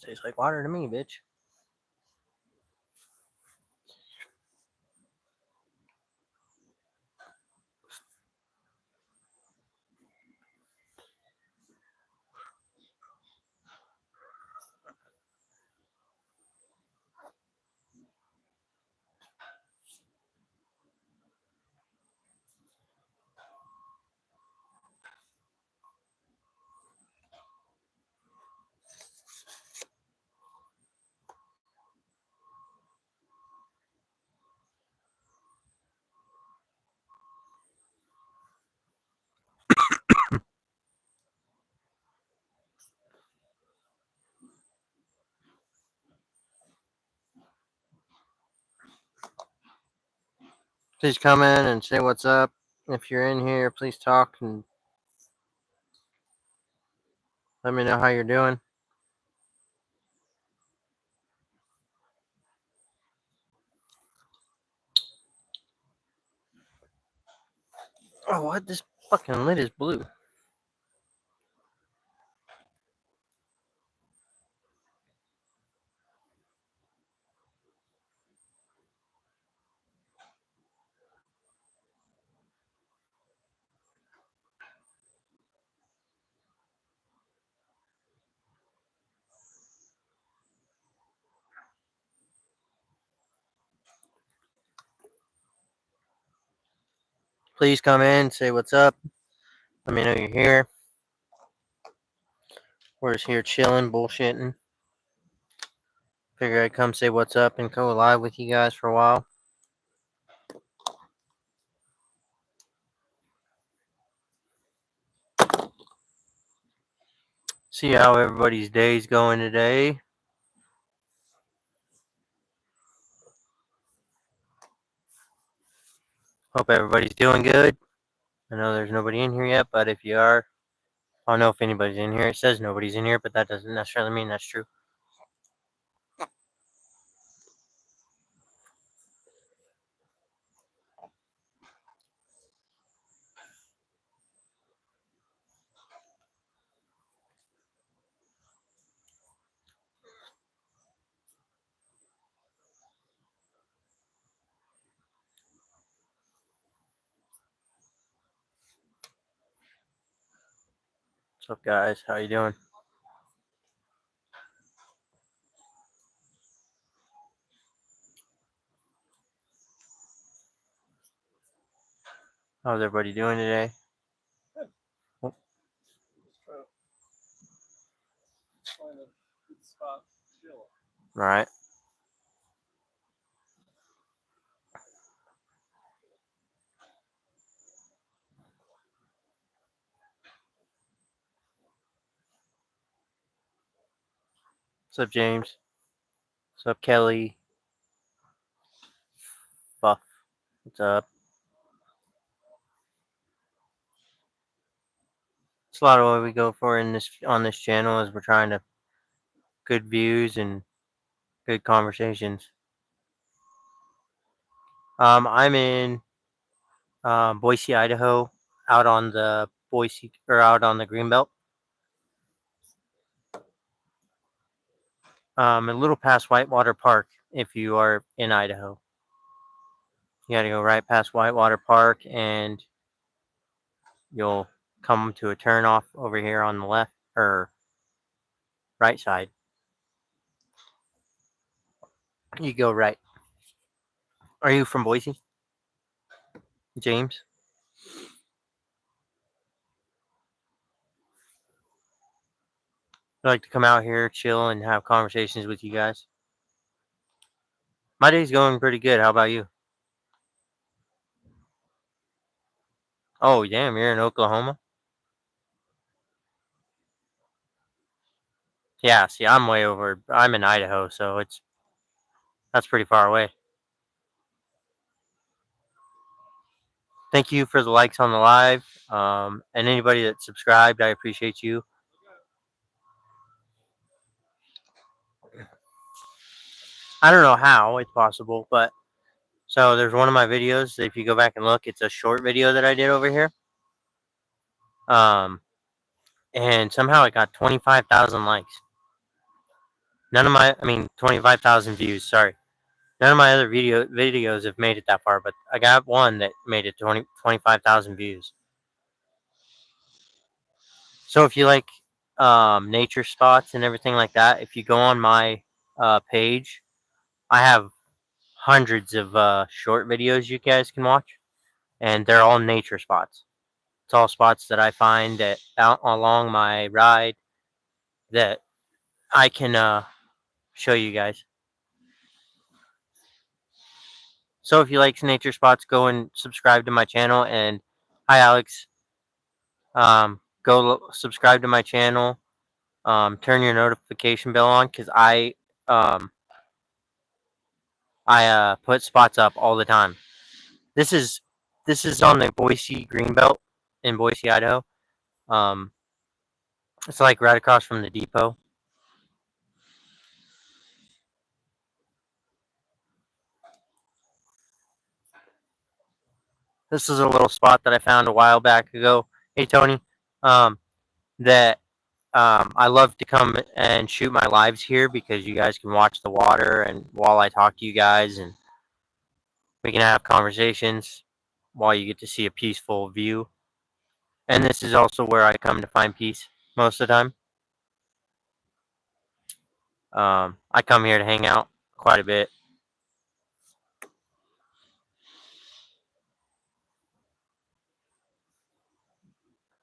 Tastes like water to me, bitch. Please come in and say what's up. If you're in here, please talk and let me know how you're doing. Oh, what? This fucking lid is blue. Please come in, say what's up. Let me know you're here. We're just here chilling, bullshitting. Figure I'd come say what's up and go live with you guys for a while. See how everybody's day's going today. Hope everybody's doing good. I know there's nobody in here yet, but if you are, I don't know if anybody's in here. It says nobody's in here, but that doesn't necessarily mean that's true. What's up, guys? How you doing? How's everybody doing today? Oh. All right. What's up, James? What's up, Kelly? Buff. What's up? It's a lot of what we go for in this on this channel is we're trying to good views and good conversations. I'm in Boise, Idaho, out on the Greenbelt. A little past Whitewater Park. If you are in Idaho, you got to go right past Whitewater Park, and you'll come to a turn off over here on the left or right side. You go right. Are you from Boise, James? I like to come out here, chill, and have conversations with you guys. My day's going pretty good. How about you? Oh, damn, you're in Oklahoma? Yeah, see, I'm way over. I'm in Idaho, so that's pretty far away. Thank you for the likes on the live, and anybody that subscribed. I appreciate you. I don't know how it's possible, but so there's one of my videos. If you go back and look, it's a short video that I did over here. And somehow it got 25,000 likes. None of my, I mean, 25,000 views. Sorry. None of my other videos have made it that far, but I got one that made it 25,000 views. So if you like nature spots and everything like that, if you go on my page, I have hundreds of short videos you guys can watch, and they're all nature spots. It's all spots that I find that out along my ride that I can show you guys. So if you like nature spots, go and subscribe to my channel. And hi, Alex. Subscribe to my channel. Turn your notification bell on because um, I put spots up all the time. This is on the Boise Greenbelt in Boise, Idaho. Um, it's like right across from the depot. This is a little spot that I found a while back ago. Hey Tony, um, that I love to come and shoot my lives here because you guys can watch the water and while I talk to you guys, and we can have conversations while you get to see a peaceful view. And this is also where I come to find peace most of the time. I come here to hang out quite a bit.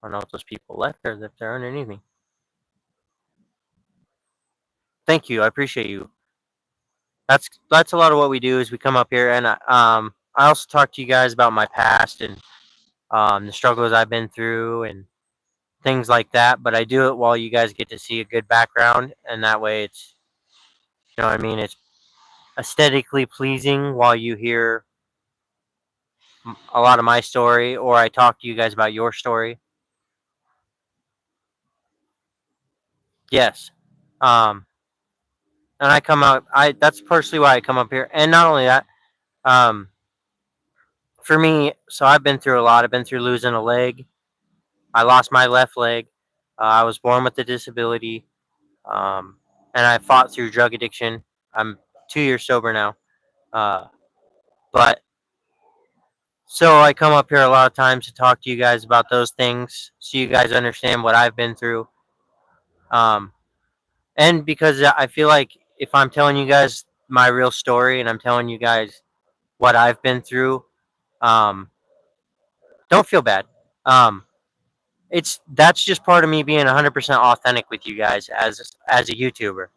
I don't know if those people left or if they're underneath me. Thank you. I appreciate you. That's a lot of what we do is we come up here, and I also talk to you guys about my past and the struggles I've been through and things like that. But I do it while you guys get to see a good background, and that way it's, you know what I mean, it's aesthetically pleasing while you hear a lot of my story, or I talk to you guys about your story. Yes. Um, and I come out. I That's personally why I come up here, and not only that. Um, for me, so I've been through a lot. I've been through losing a leg. I lost my left leg. I was born with a disability, and I fought through drug addiction. I'm 2 years sober now. Uh, but so I come up here a lot of times to talk to you guys about those things, so you guys understand what I've been through. Um, and because I feel like if I'm telling you guys my real story and I'm telling you guys what I've been through, um, don't feel bad. Um, that's just part of me being 100% authentic with you guys as a YouTuber.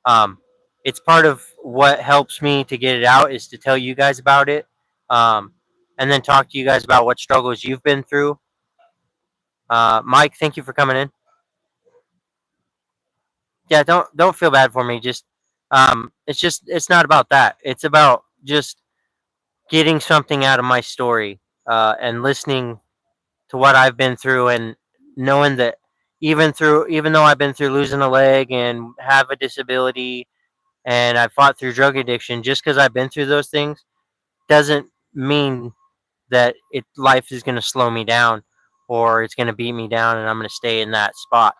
Um, it's part of what helps me to get it out is to tell you guys about it, um, and then talk to you guys about what struggles you've been through. Mike, thank you for coming in. Yeah, don't feel bad for me. It's not about that. It's about just getting something out of my story, and listening to what I've been through, and knowing that even though I've been through losing a leg and have a disability and I fought through drug addiction, just because I've been through those things doesn't mean that life is going to slow me down or it's going to beat me down and I'm going to stay in that spot.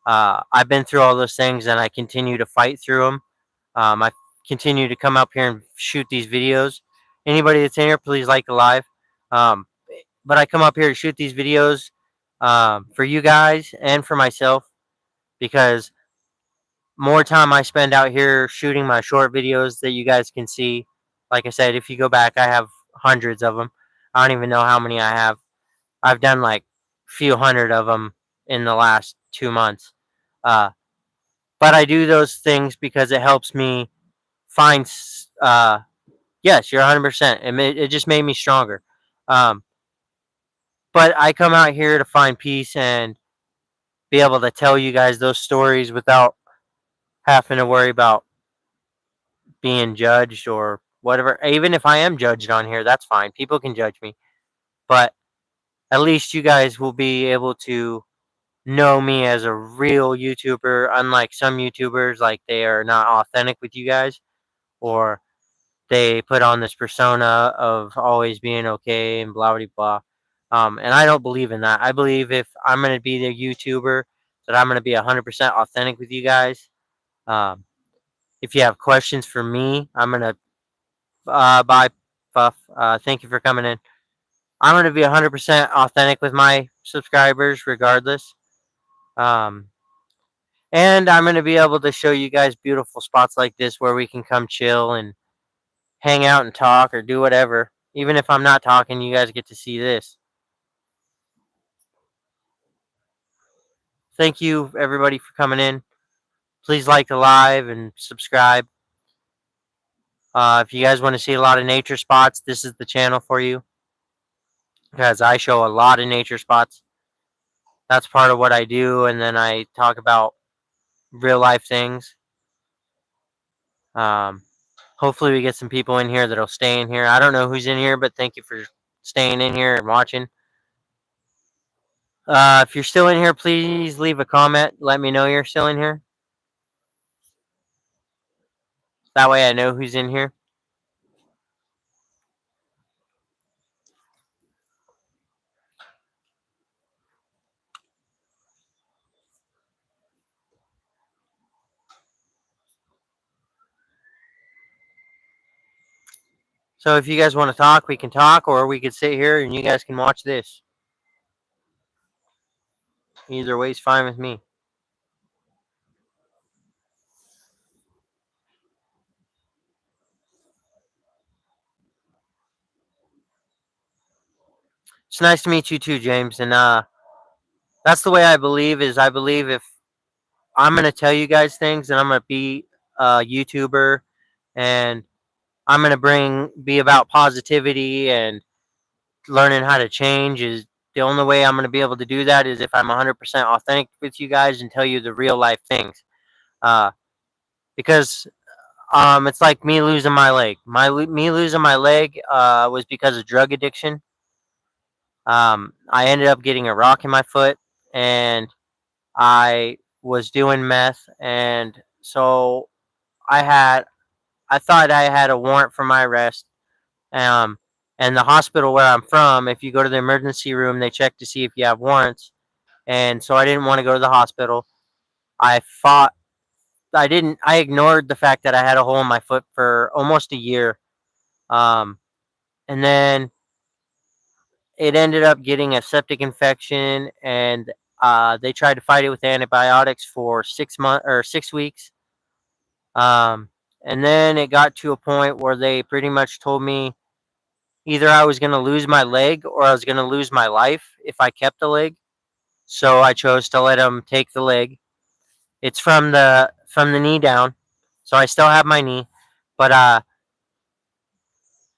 I've been through all those things and I continue to fight through them. I continue to come up here and shoot these videos. Anybody that's in here, please like the live. Um, but I come up here to shoot these videos for you guys and for myself because more time I spend out here shooting my short videos that you guys can see. Like I said, if you go back, I have hundreds of them. I don't even know how many I have. I've done like a few hundred of them in the last 2 months. Uh, but I do those things because it helps me find. Yes, you're 100%. It just made me stronger. Um, but I come out here to find peace and be able to tell you guys those stories without having to worry about being judged or whatever. Even if I am judged on here, that's fine. People can judge me. But at least you guys will be able to know me as a real YouTuber, unlike some YouTubers, like they are not authentic with you guys, or they put on this persona of always being okay and blah blah blah. And I don't believe in that. I believe if I'm gonna be the YouTuber, that I'm gonna be 100% authentic with you guys. If you have questions for me, I'm gonna bye, Puff. Thank you for coming in. I'm gonna be 100% authentic with my subscribers, regardless. Um, and I'm gonna be able to show you guys beautiful spots like this where we can come chill and hang out and talk or do whatever. Even if I'm not talking, you guys get to see this. Thank you, everybody, for coming in. Please like the live and subscribe. If you guys want to see a lot of nature spots, this is the channel for you because I show a lot of nature spots. That's part of what I do, and then I talk about real life things. Um, Hopefully, we get some people in here that'll stay in here. I don't know who's in here, but thank you for staying in here and watching. If you're still in here, please leave a comment. Let me know you're still in here. That way I know who's in here. So if you guys want to talk, we can talk, or we could sit here and you guys can watch this. Either way's fine with me. It's nice to meet you too, James. And that's the way I believe. Is I believe if I'm gonna tell you guys things, and I'm gonna be a YouTuber, and I'm gonna be about positivity and learning how to change. Is the only way I'm gonna be able to do that is if I'm 100% authentic with you guys and tell you the real life things. Uh, because it's like me losing my leg. Me losing my leg was because of drug addiction. I ended up getting a rock in my foot, and I was doing meth, and so I had I thought I had a warrant for my arrest. Um, and the hospital where I'm from, if you go to the emergency room, they check to see if you have warrants. And so I didn't want to go to the hospital. I fought. I didn't. I ignored the fact that I had a hole in my foot for almost a year. Um, and then it ended up getting a septic infection, and they tried to fight it with antibiotics for 6 months or 6 weeks. Um, and then it got to a point where they pretty much told me either I was going to lose my leg or I was going to lose my life if I kept the leg. So I chose to let them take the leg. It's from the knee down, so I still have my knee, but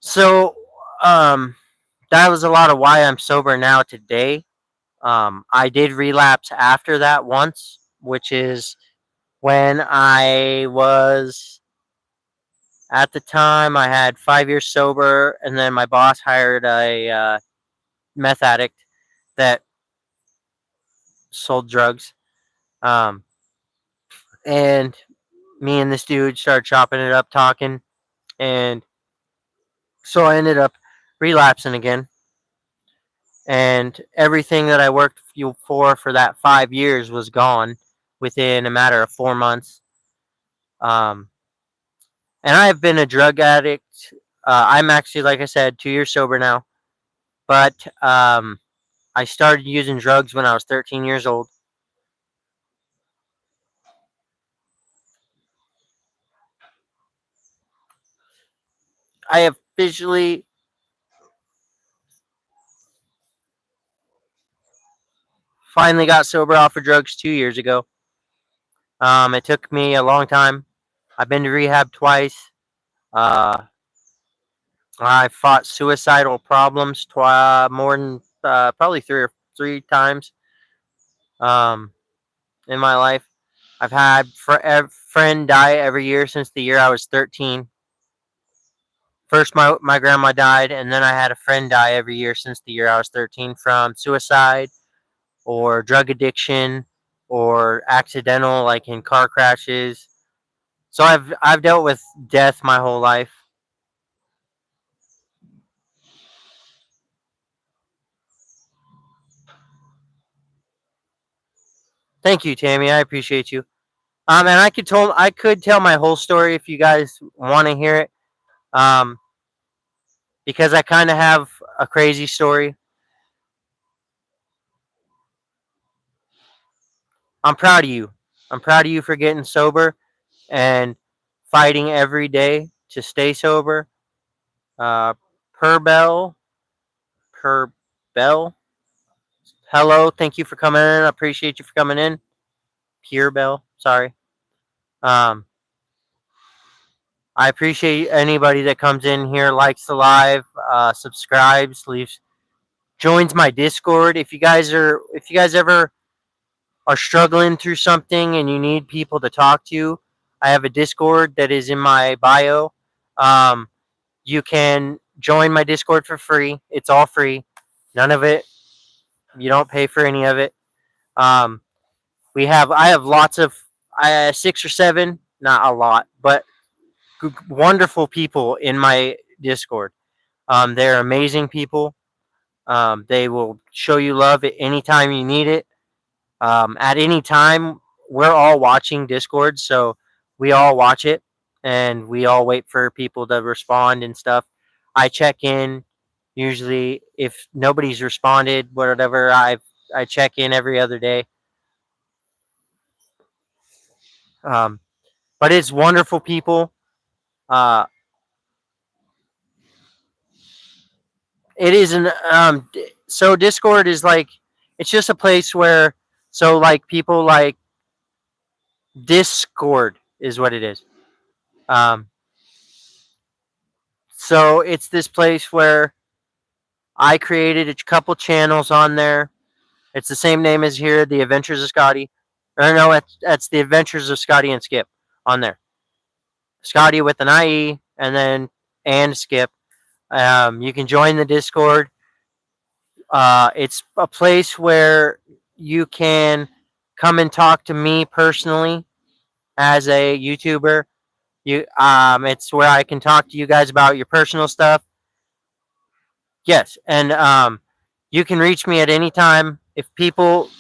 so um, that was a lot of why I'm sober now today. I did relapse after that once, which is when I was at the time I had 5 years sober, and then my boss hired a meth addict that sold drugs. Um, and me and this dude started chopping it up, talking, and so I ended up relapsing again. And everything that I worked for that 5 years was gone within a matter of 4 months. Um, and I have been a drug addict. I'm actually, like I said, 2 years sober now. But I started using drugs when I was 13 years old. I officially finally got sober off of drugs 2 years ago. It took me a long time. I've been to rehab twice. Uh, I fought suicidal problems more than probably three times um, in my life. I've had a friend die every year since the year I was 13. First, my grandma died, and then I had a friend die every year since the year I was 13 from suicide or drug addiction or accidental, like in car crashes. So I've dealt with death my whole life. Thank you, Tammy. I appreciate you. And I could tell my whole story if you guys want to hear it. Um, because I kind of have a crazy story. I'm proud of you. I'm proud of you for getting sober and fighting every day to stay sober. Uh, per bell, per bell. Hello, thank you for coming in. I appreciate you for coming in. Pure bell, sorry. Um, I appreciate anybody that comes in here, likes the live, subscribes, leaves, joins my Discord. If you guys ever are struggling through something and you need people to talk to, I have a Discord that is in my bio. Um, you can join my Discord for free. It's all free. None of it. You don't pay for any of it. Um, I have lots of, 6 or 7, not a lot, but wonderful people in my Discord. They're amazing people. They will show you love at any time you need it. At any time, we're all watching Discord, so we all watch it and we all wait for people to respond and stuff. I check in usually if nobody's responded, whatever. I check in every other day. Um, but it's wonderful people. Uh, it is an so Discord is like it's just a place where like people like Discord is what it is. Um, so it's this place where I created a couple channels on there. It's the same name as here, The Adventures of Scotty. Or no, that's The Adventures of Scotty and Skip on there. Scotty with an IE and Skip. You can join the Discord. It's a place where you can come and talk to me personally as a YouTuber. It's where I can talk to you guys about your personal stuff. Yes, and you can reach me at any time. If people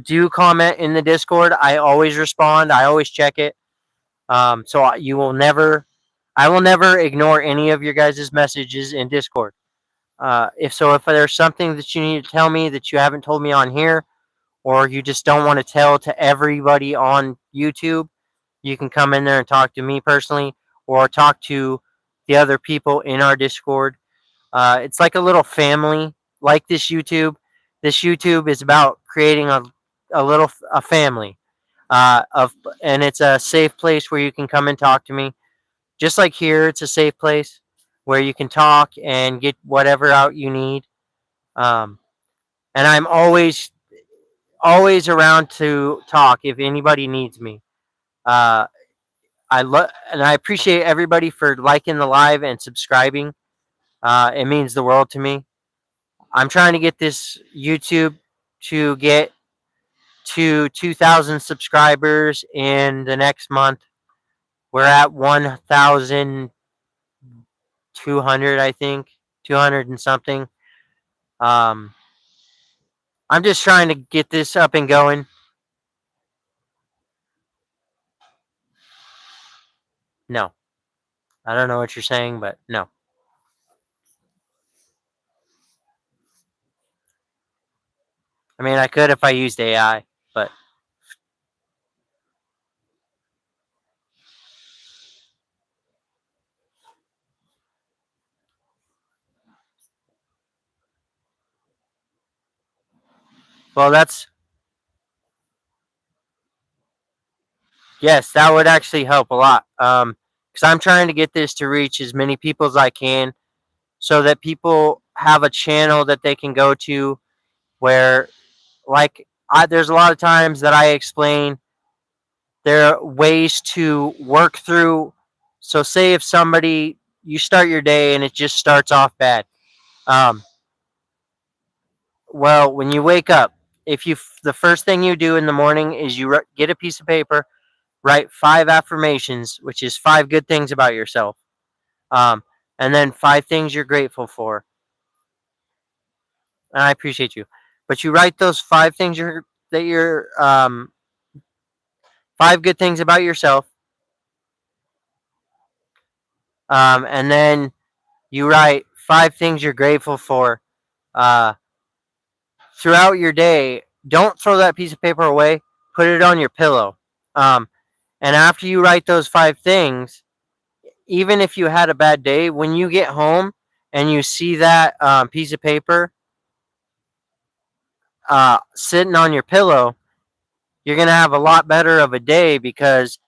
do comment in the Discord, I always respond. I always check it. You will never, I will never ignore any of your guys' messages in Discord. If there's something that you need to tell me that you haven't told me on here, or you just don't want to tell to everybody on YouTube, you can come in there and talk to me personally, or talk to the other people in our Discord. It's like a little family, like this YouTube. This YouTube is about creating a family of, and it's a safe place where you can come and talk to me. Just like here, it's a safe place where you can talk and get whatever out you need. Um, and I'm always around to talk if anybody needs me. Uh, I appreciate everybody for liking the live and subscribing. It means the world to me. I'm trying to get this YouTube to get to 2,000 subscribers in the next month. We're at 1,200, I think, 200 and something. Um, I'm just trying to get this up and going. No, I don't know what you're saying, but no. I mean, I could if I used AI, but well, that's yes, that would actually help a lot. Because I'm trying to get this to reach as many people as I can, so that people have a channel that they can go to where, there's a lot of times that I explain there are ways to work through. So, say if somebody you start your day and it just starts off bad. Um, well, when you wake up, if you the first thing you do in the morning is you get a piece of paper, write 5 affirmations, which is 5 good things about yourself, um, and then 5 things you're grateful for. And I appreciate you, but you write those 5 things that you're 5 good things about yourself, and then you write 5 things you're grateful for uh, throughout your day. Don't throw that piece of paper away. Put it on your pillow. Um, and after you write those 5 things, even if you had a bad day, when you get home and you see that piece of paper sitting on your pillow, you're gonna have a lot better of a day because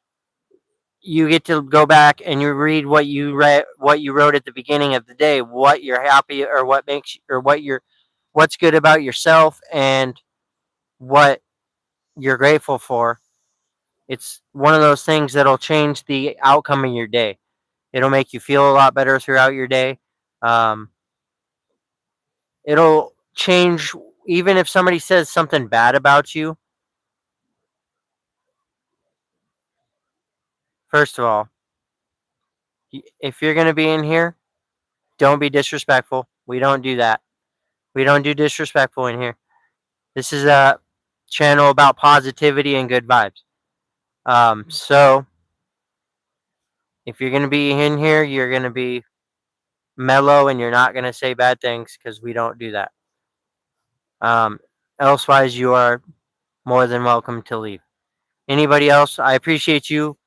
you get to go back and you read what you wrote at the beginning of the day, what you're happy or what makes or what's good about yourself and what you're grateful for. It's one of those things that'll change the outcome of your day. It'll make you feel a lot better throughout your day. Um, it'll change even if somebody says something bad about you. First of all, if you're going to be in here, don't be disrespectful. We don't do that. We don't do disrespectful in here. This is a channel about positivity and good vibes. So if you're going to be in here, you're going to be mellow and you're not going to say bad things because we don't do that. Um, Elsewise, you are more than welcome to leave. Anybody else, I appreciate you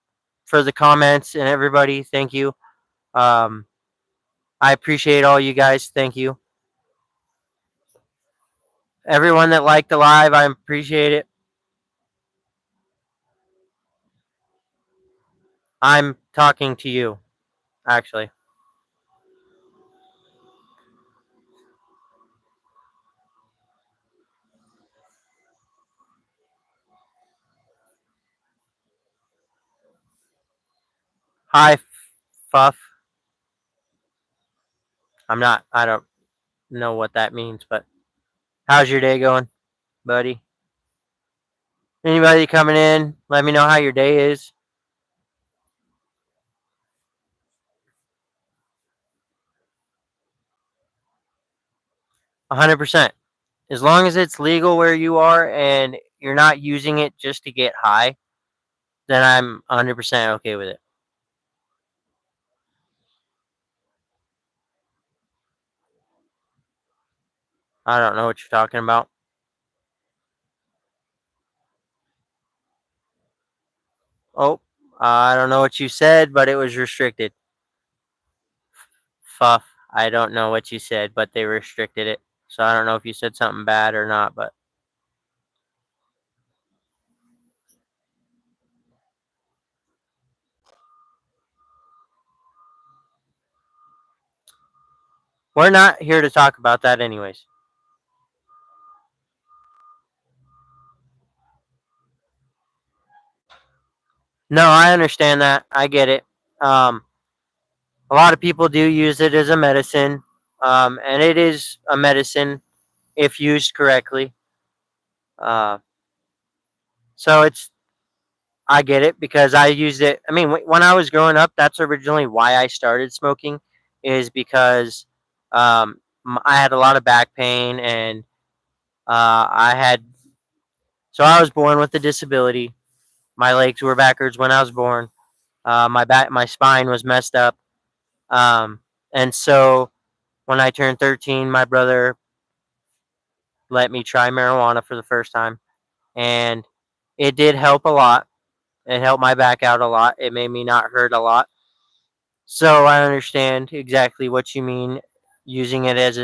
for the comments and everybody. Thank you. Um, I appreciate all you guys. Thank you. Everyone that liked the live, I appreciate it. I'm talking to you, actually. Hi, Fuff. I don't know what that means, but how's your day going, buddy? Anybody coming in, let me know how your day is. 100%. As long as it's legal where you are and you're not using it just to get high, then I'm 100% okay with it. I don't know what you're talking about. Oh, I don't know what you said, but it was restricted. Fuff. I don't know what you said, but they restricted it. So I don't know if you said something bad or not, but we're not here to talk about that anyways. No, I understand that. I get it. Um, a lot of people do use it as a medicine, and it is a medicine if used correctly. Uh, so I get it because I used it. I mean, when I was growing up, that's originally why I started smoking, is because I had a lot of back pain and I had. So I was born with a disability. My legs were backwards when I was born. My spine was messed up. Um, and so when I turned 13, my brother let me try marijuana for the first time, and it did help a lot. It helped my back out a lot. It made me not hurt a lot. So I understand exactly what you mean using it as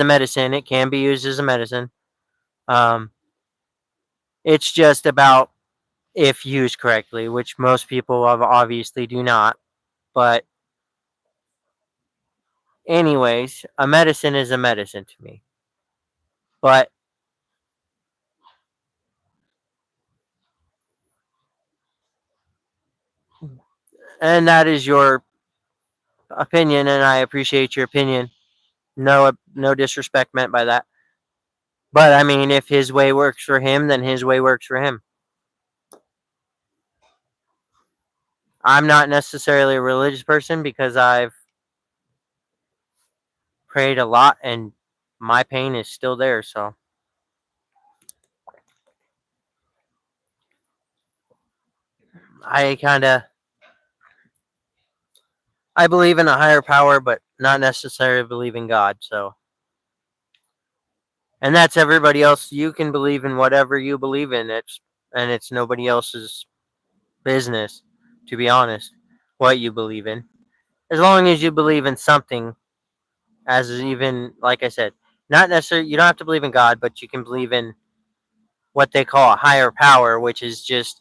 a medicine. It can be used as a medicine. Um, it's just about if used correctly, which most people obviously do not. But anyways, a medicine is a medicine to me. But and that is your opinion, and I appreciate your opinion. No disrespect meant by that. But I mean, if his way works for him, then his way works for him. I'm not necessarily a religious person because I've prayed a lot and my pain is still there. So I kind of I believe in a higher power, but not necessarily believe in God. So, and that's everybody else. You can believe in whatever you believe in. It's nobody else's business, to be honest, what you believe in. As long as you believe in something, as even like I said, not necessarily you don't have to believe in God, but you can believe in what they call a higher power, which is just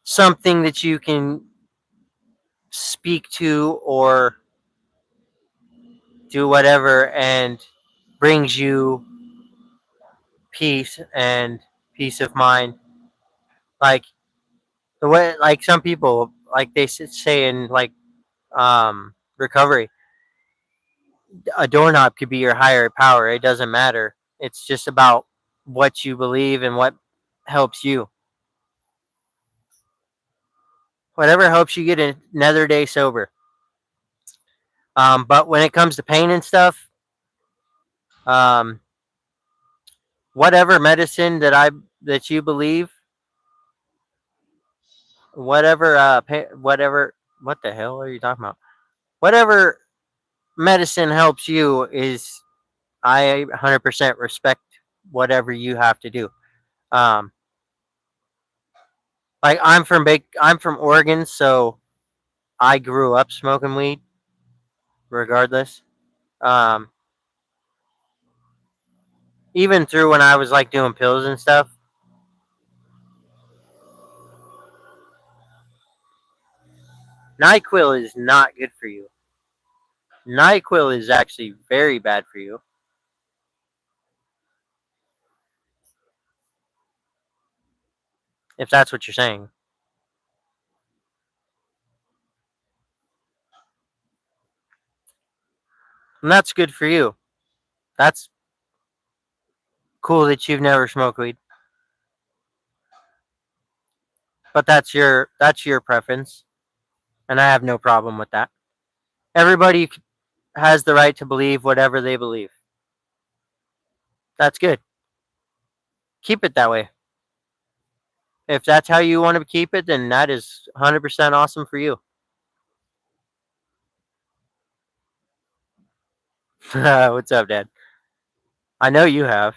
something that you can speak to or do whatever and brings you peace and peace of mind. Like the way, like some people, like they say in like recovery, a doorknob could be your higher power. It doesn't matter. It's just about what you believe and what helps you. Whatever helps you get another day sober. But when it comes to pain and stuff, um, whatever medicine that you believe, whatever whatever what the hell are you talking about? Whatever medicine helps you is I 100% respect whatever you have to do. Um, like I'm from Oregon, so I grew up smoking weed. Regardless, um, even through when I was like doing pills and stuff, Nyquil is not good for you. Nyquil is actually very bad for you. If that's what you're saying, and that's good for you. That's cool that you've never smoked weed, but that's your preference, and I have no problem with that. Everybody has the right to believe whatever they believe. That's good. Keep it that way. If that's how you want to keep it, then that is 100% awesome for you. What's up, Dad? I know you have.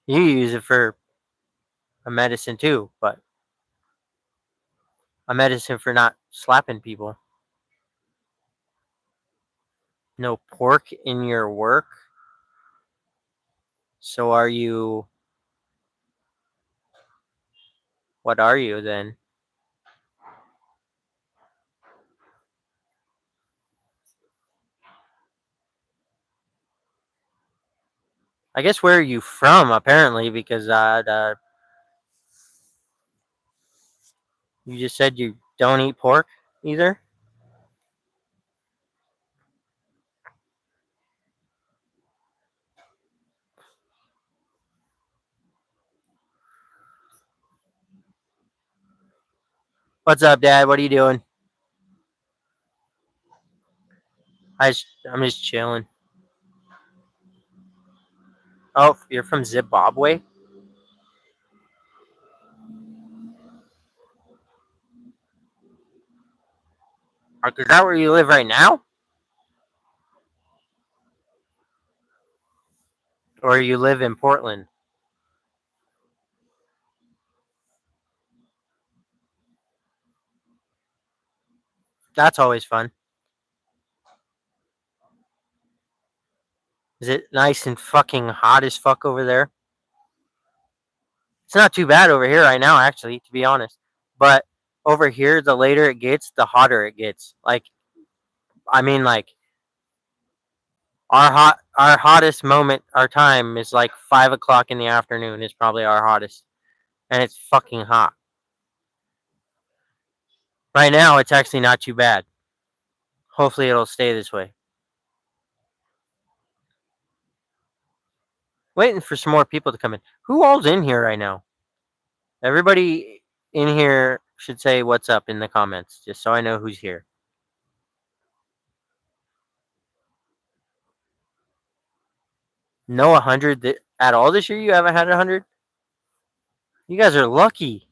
You use it for a medicine too, but a medicine for not slapping people. No pork in your work. So are you? What are you then? I guess where are you from? Apparently, because you just said you don't eat pork either. What's up, Dad? What are you doing? I'm just chilling. Oh, you're from Zimbabwe? Is that where you live right now, or you live in Portland? That's always fun. Is it nice and fucking hot as fuck over there? It's not too bad over here right now, actually, to be honest. But over here, the later it gets, the hotter it gets. Like, I mean, like our hottest moment, our time is like 5 o'clock in the afternoon. Is probably our hottest, and it's fucking hot. Right now, it's actually not too bad. Hopefully, it'll stay this way. Waiting for some more people to come in. Who all's in here right now? Everybody in here should say what's up in the comments, just so I know who's here. No 100 at all this year? You haven't had 100? You guys are lucky.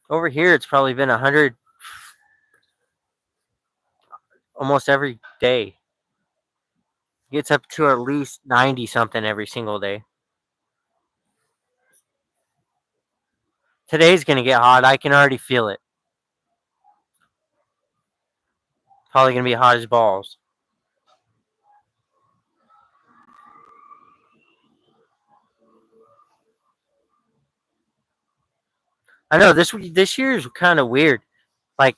Over here, it's probably been 100 almost every day. It gets up to at least 90 something every single day. Today's gonna get hot. I can already feel it. Probably gonna be hot as balls. I know this year is kind of weird. Like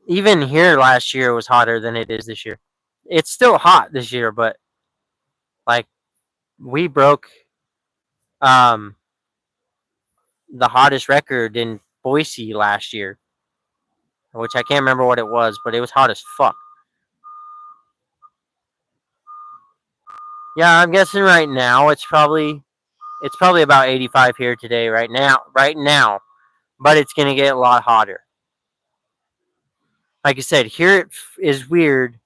even here last year was hotter than it is this year. It's still hot this year, but like we broke um the hottest record in Boise last year, which I can't remember what it was, but it was hot as fuck. Yeah, I'm guessing right now it's probably about 85 here today right now, but it's going to get a lot hotter. Like I said, here it is weird.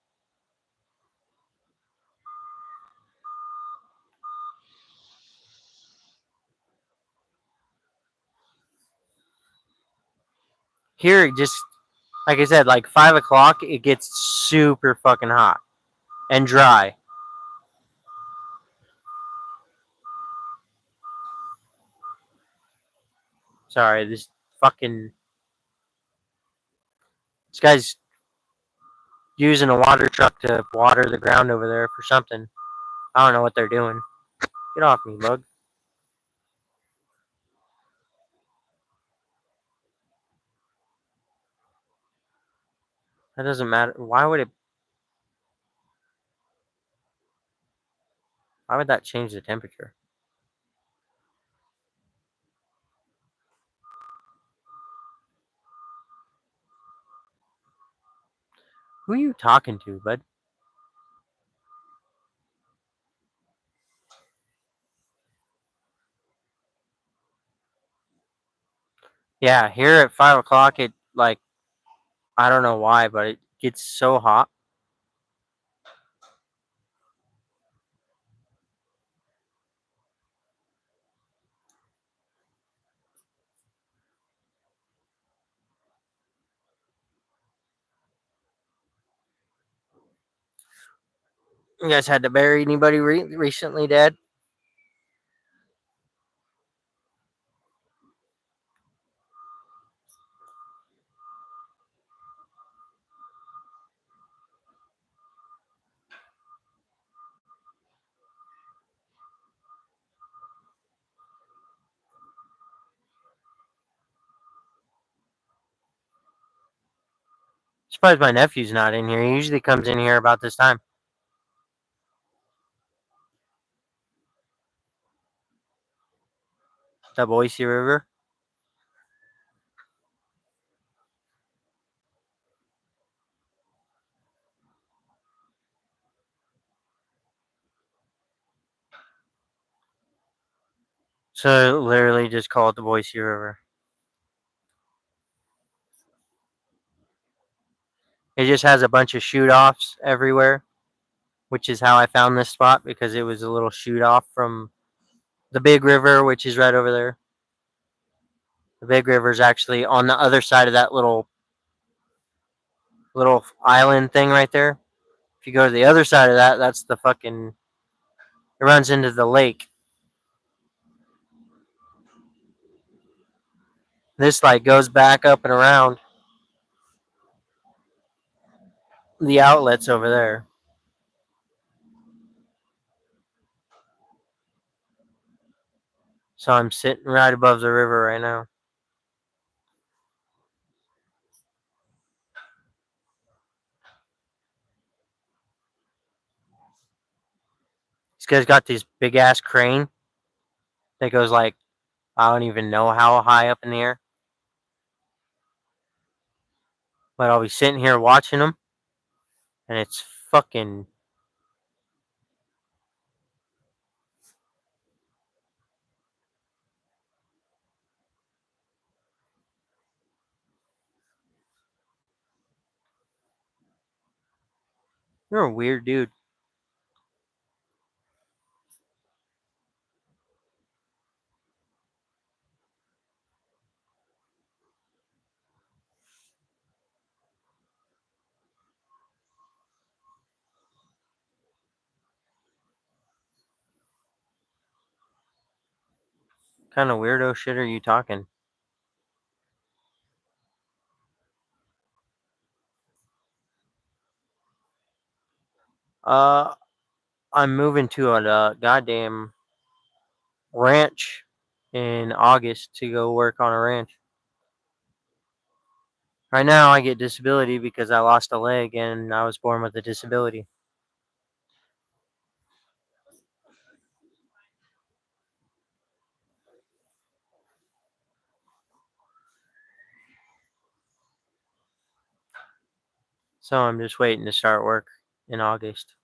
Here it just like I said, like 5 o'clock, it gets super fucking hot and dry. Sorry, this guy's using a water truck to water the ground over there for something. I don't know what they're doing. Get off me, bug. That doesn't matter. Why would that change the temperature? Who are you talking to, bud? Yeah, here at 5 o'clock, it like I don't know why, but it gets so hot. You guys had to bury anybody recently, Dad? Surprised my nephew's not in here. He usually comes in here about this time. The Boise River. So literally just call it the Boise River. It just has a bunch of shoot offs everywhere, which is how I found this spot because it was a little shoot off from the big river, which is right over there. The big river is actually on the other side of that little island thing right there. If you go to the other side of that, that's the fucking. It runs into the lake. This like goes back up and around the outlets over there. So I'm sitting right above the river right now. This guy's got this big ass crane that goes like I don't even know how high up in the air. But I'll be sitting here watching them, and it's fucking. You're a weird dude. Kind of weirdo shit are you talking? Uh, I'm moving to a goddamn ranch in August to go work on a ranch. Right now, I get disability because I lost a leg and I was born with a disability. So I'm just waiting to start work in August.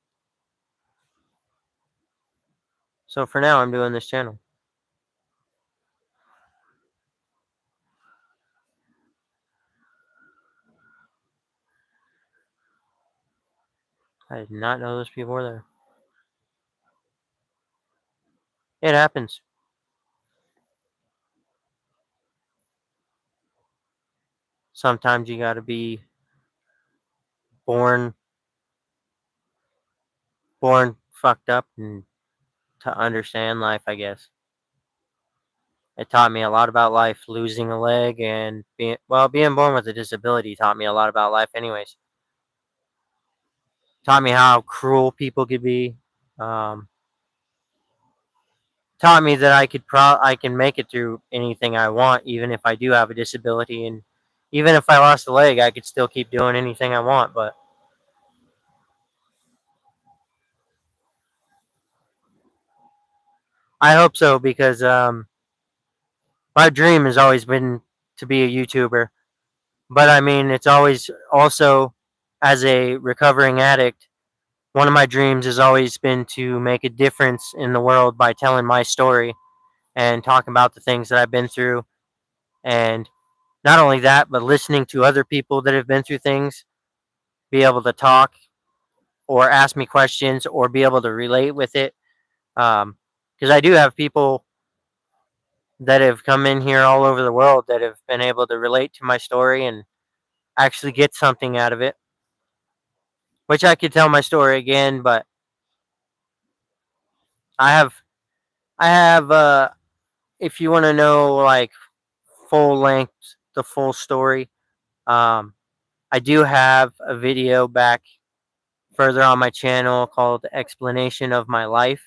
So for now, I'm doing this channel. I did not know those people were there. It happens. Sometimes you got to be born born fucked up and to understand life, I guess. It taught me a lot about life. Losing a leg and being born with a disability taught me a lot about life. Anyways, taught me how cruel people could be. Um, Taught me that I can make it through anything I want, even if I do have a disability, and even if I lost a leg, I could still keep doing anything I want. But I hope so because my dream has always been to be a YouTuber. But I mean, it's always also as a recovering addict. One of my dreams has always been to make a difference in the world by telling my story and talking about the things that I've been through. And not only that, but listening to other people that have been through things, be able to talk or ask me questions or be able to relate with it. Because I do have people that have come in here all over the world that have been able to relate to my story and actually get something out of it, which I could tell my story again, but I have, if you want to know like full length, the full story, um, I do have a video back further on my channel called Explanation of My Life.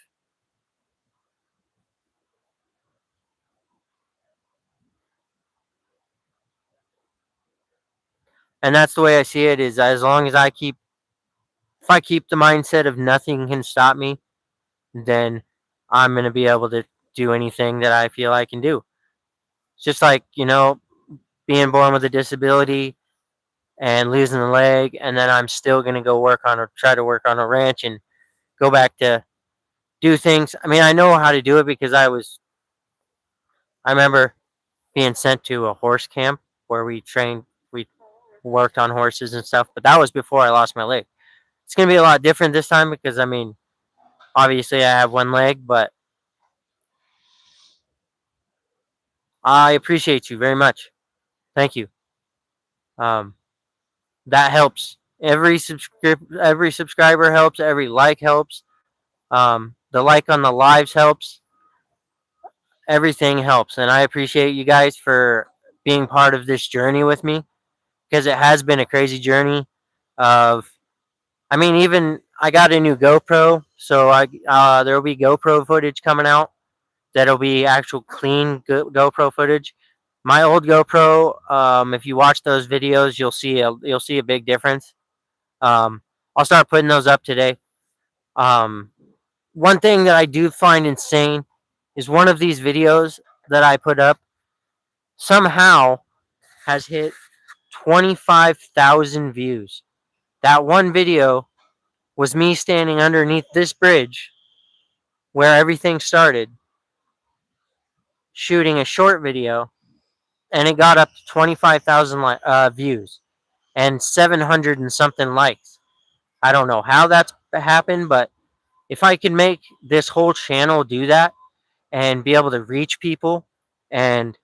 And that's the way I see it is as long as if I keep the mindset of nothing can stop me, then I'm going to be able to do anything that I feel I can do. It's just like, being born with a disability and losing a leg, and then I'm still going to go try to work on a ranch and go back to do things. I mean, I know how to do it because I remember being sent to a horse camp where we worked on horses and stuff, but that was before I lost my leg. It's going to be a lot different this time because, I mean, obviously I have one leg, but I appreciate you very much. Thank you. Um, that helps. Every subscriber helps. Every like helps. The like on the lives helps. Everything helps, and I appreciate you guys for being part of this journey with me because it has been a crazy journey. Of, I mean, even I got a new GoPro, so there will be GoPro footage coming out. That'll be actual clean GoPro footage. My old GoPro, if you watch those videos, you'll see a big difference. Um, I'll start putting those up today. Um, One thing that I do find insane is one of these videos that I put up somehow has hit 25,000 views. That one video was me standing underneath this bridge where everything started, shooting a short video, and it got up to 25,000 views and 700 and something likes. I don't know how that's happened, but if I can make this whole channel do that and be able to reach people and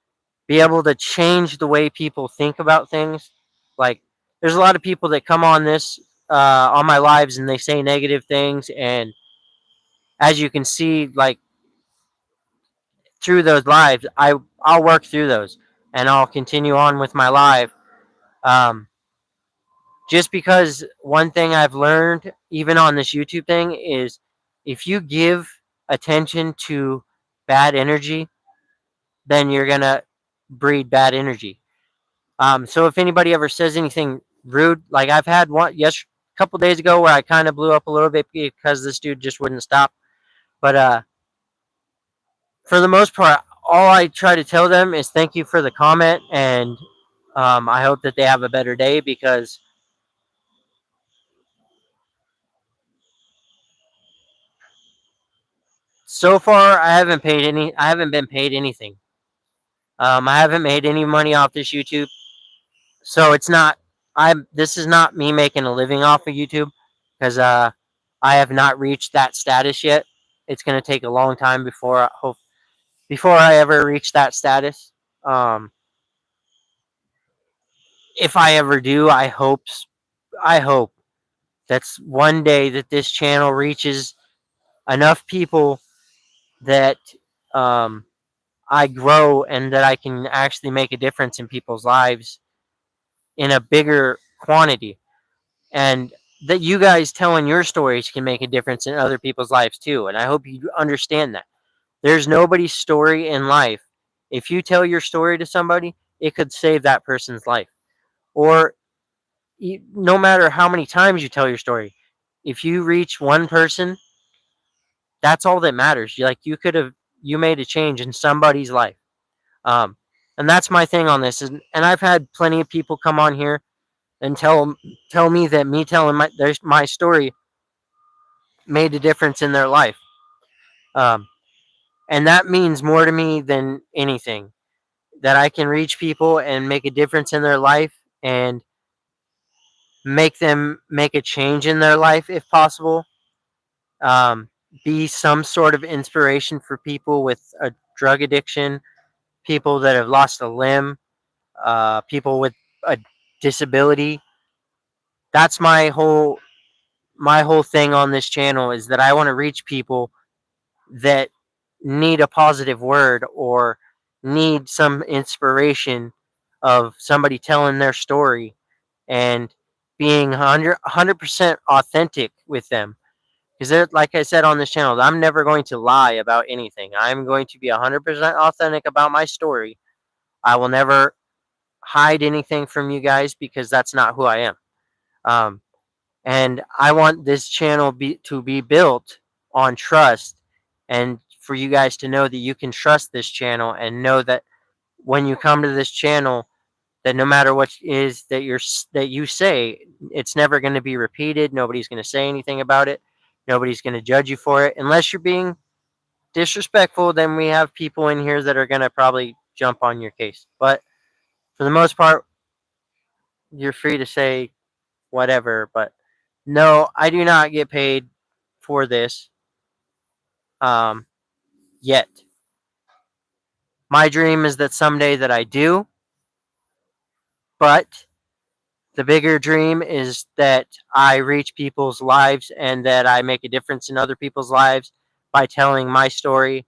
be able to change the way people think about things, like there's a lot of people that come on on my lives and they say negative things, and as you can see, like through those lives, I'll work through those and I'll continue on with my life. Um, just because one thing I've learned, even on this YouTube thing, is if you give attention to bad energy, then you're gonna breed bad energy. So if anybody ever says anything rude, like I've had one a couple days ago where I kind of blew up a little bit because this dude just wouldn't stop. But for the most part, all I try to tell them is thank you for the comment, and I hope that they have a better day because so far I haven't been paid anything. I haven't made any money off this YouTube, so it's not. This is not me making a living off of YouTube because I have not reached that status yet. It's gonna take a long time before I ever reach that status. Um, if I ever do, I hope that's one day that this channel reaches enough people that um, I grow and that I can actually make a difference in people's lives in a bigger quantity. And that you guys telling your stories can make a difference in other people's lives too. And I hope you understand that. There's nobody's story in life. If you tell your story to somebody, it could save that person's life. Or no matter how many times you tell your story, if you reach one person, that's all that matters. You made a change in somebody's life. Um, and that's my thing on this. And I've had plenty of people come on here and tell me that me telling my story made a difference in their life. Um, and that means more to me than anything. That I can reach people and make a difference in their life and make them make a change in their life if possible. Um, be some sort of inspiration for people with a drug addiction, people that have lost a limb, people with a disability. That's my whole thing on this channel is that I want to reach people that need a positive word or need some inspiration of somebody telling their story and being 100% authentic with them. Because, like I said on this channel, I'm never going to lie about anything. I'm going to be 100% authentic about my story. I will never hide anything from you guys because that's not who I am. Um, and I want this channel to be built on trust, and for you guys to know that you can trust this channel and know that when you come to this channel, that no matter what is that you say, it's never going to be repeated. Nobody's going to say anything about it. Nobody's going to judge you for it unless you're being disrespectful. Then we have people in here that are going to probably jump on your case. But for the most part, you're free to say whatever. But no, I do not get paid for this um, yet. My dream is that someday that I do, but the bigger dream is that I reach people's lives and that I make a difference in other people's lives by telling my story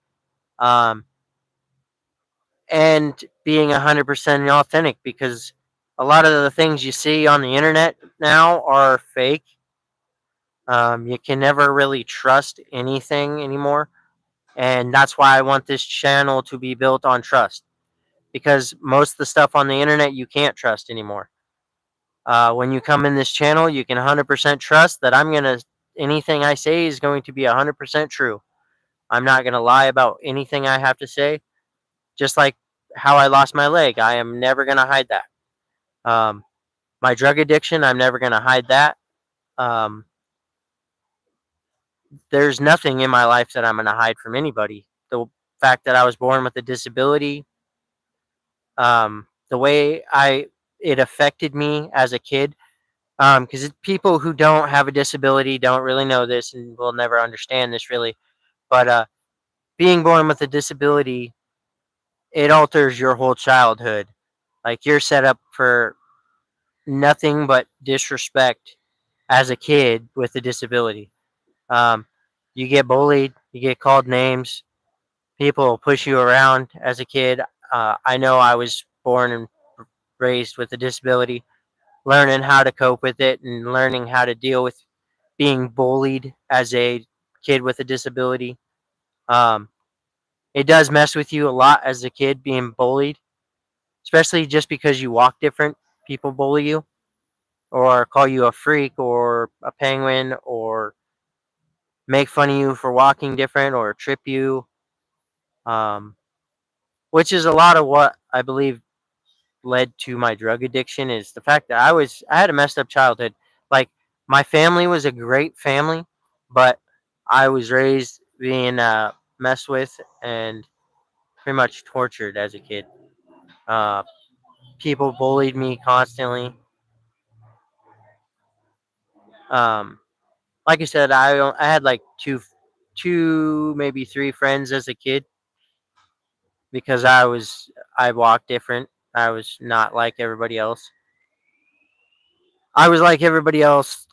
um, and being 100% authentic because a lot of the things you see on the internet now are fake. You can never really trust anything anymore. And that's why I want this channel to be built on trust because most of the stuff on the internet you can't trust anymore. When you come in this channel, you can 100% trust that anything I say is going to be 100% true. I'm not going to lie about anything I have to say. Just like how I lost my leg, I am never going to hide that. Um, my drug addiction, I'm never going to hide that. Um, there's nothing in my life that I'm going to hide from anybody. The fact that I was born with a disability, the way it affected me as a kid, because people who don't have a disability don't really know this and will never understand this really. But being born with a disability, it alters your whole childhood. Like you're set up for nothing but disrespect as a kid with a disability. Um, you get bullied, you get called names, People push you around as a kid. I know I was born and raised with a disability, learning how to cope with it and learning how to deal with being bullied as a kid with a disability. Um, it does mess with you a lot as a kid being bullied, especially just because you walk different. People bully you or call you a freak or a penguin or make fun of you for walking different or trip you, um, which is a lot of what I believe led to my drug addiction is the fact that I had a messed up childhood. Like my family was a great family, but I was raised being messed with and pretty much tortured as a kid. Uh, People bullied me constantly. Um, like I said, I had like two maybe three friends as a kid because I walked different. I was not like everybody else. I was like everybody else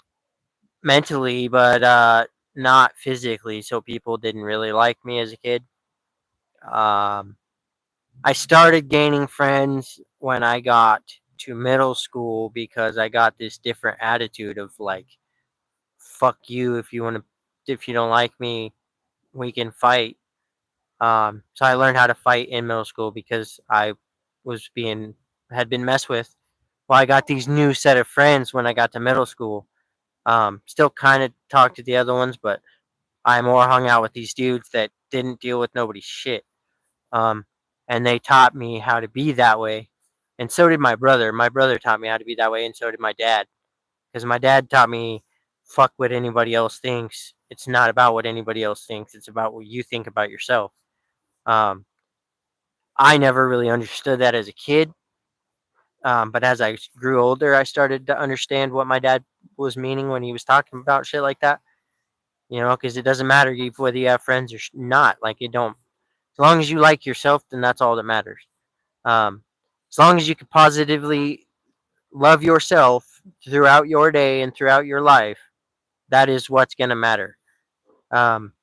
mentally, but not physically. So people didn't really like me as a kid. Um, I started gaining friends when I got to middle school because I got this different attitude of like, "Fuck you if you want to, if you don't like me, we can fight." So I learned how to fight in middle school because I was being had been messed with. Well, I got these new set of friends when I got to middle school. Still kind of talk to the other ones, but I more hung out with these dudes that didn't deal with nobody's shit. Um, and they taught me how to be that way. And so did my brother. My brother taught me how to be that way, and so did my dad. Because my dad taught me, fuck what anybody else thinks. It's not about what anybody else thinks. It's about what you think about yourself. Um, I never really understood that as a kid. But as I grew older, I started to understand what my dad was meaning when he was talking about shit like that. You know, because it doesn't matter whether you have friends or not. Like it don't. As long as you like yourself, then that's all that matters. Um, as long as you can positively love yourself throughout your day and throughout your life, that is what's gonna matter. Um,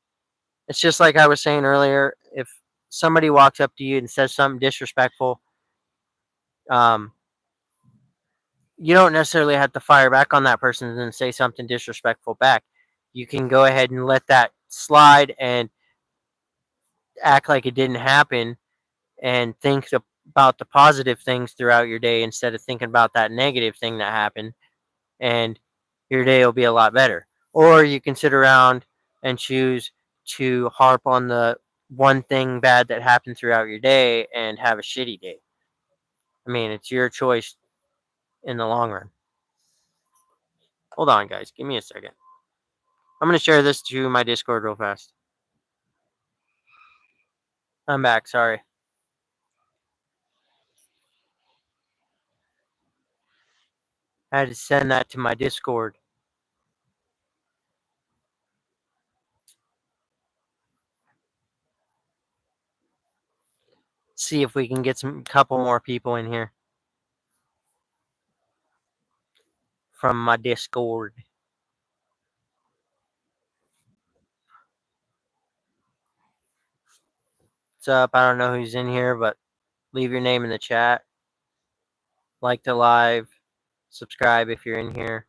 it's just like I was saying earlier. If somebody walks up to you and says something disrespectful, um, you don't necessarily have to fire back on that person and say something disrespectful back. You can go ahead and let that slide and act like it didn't happen and about the positive things throughout your day instead of thinking about that negative thing that happened, and your day will be a lot better. Or you can sit around and choose to harp on the one thing bad that happened throughout your day and have a shitty day. I mean, it's your choice in the long run. Hold on, guys. Give me a second. I'm going to share this to my Discord real fast. I'm back. Sorry. I had to send that to my Discord. See if we can get some couple more people in here from my Discord. What's up? I don't know who's in here, but leave your name in the chat. Like the live. Subscribe if you're in here.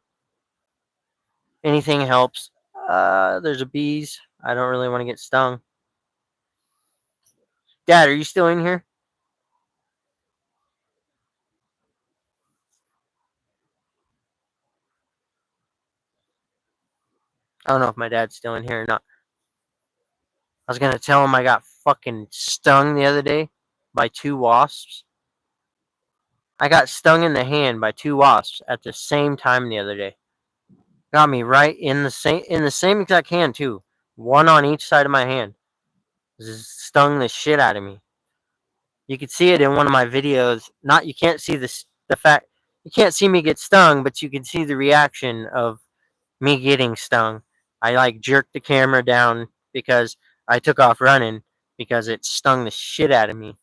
Anything helps. There's a bees. I don't really want to get stung. Dad, are you still in here? I don't know if my dad's still in here or not. I was gonna tell him I got fucking stung the other day by two wasps. I got stung in the hand by two wasps at the same time the other day. Got me right in the same exact hand too. One on each side of my hand. Stung the shit out of me. You could see it in one of my videos. Not you can't see the fact you can't see me get stung, but you can see the reaction of me getting stung. I like jerked the camera down because I took off running because it stung the shit out of me.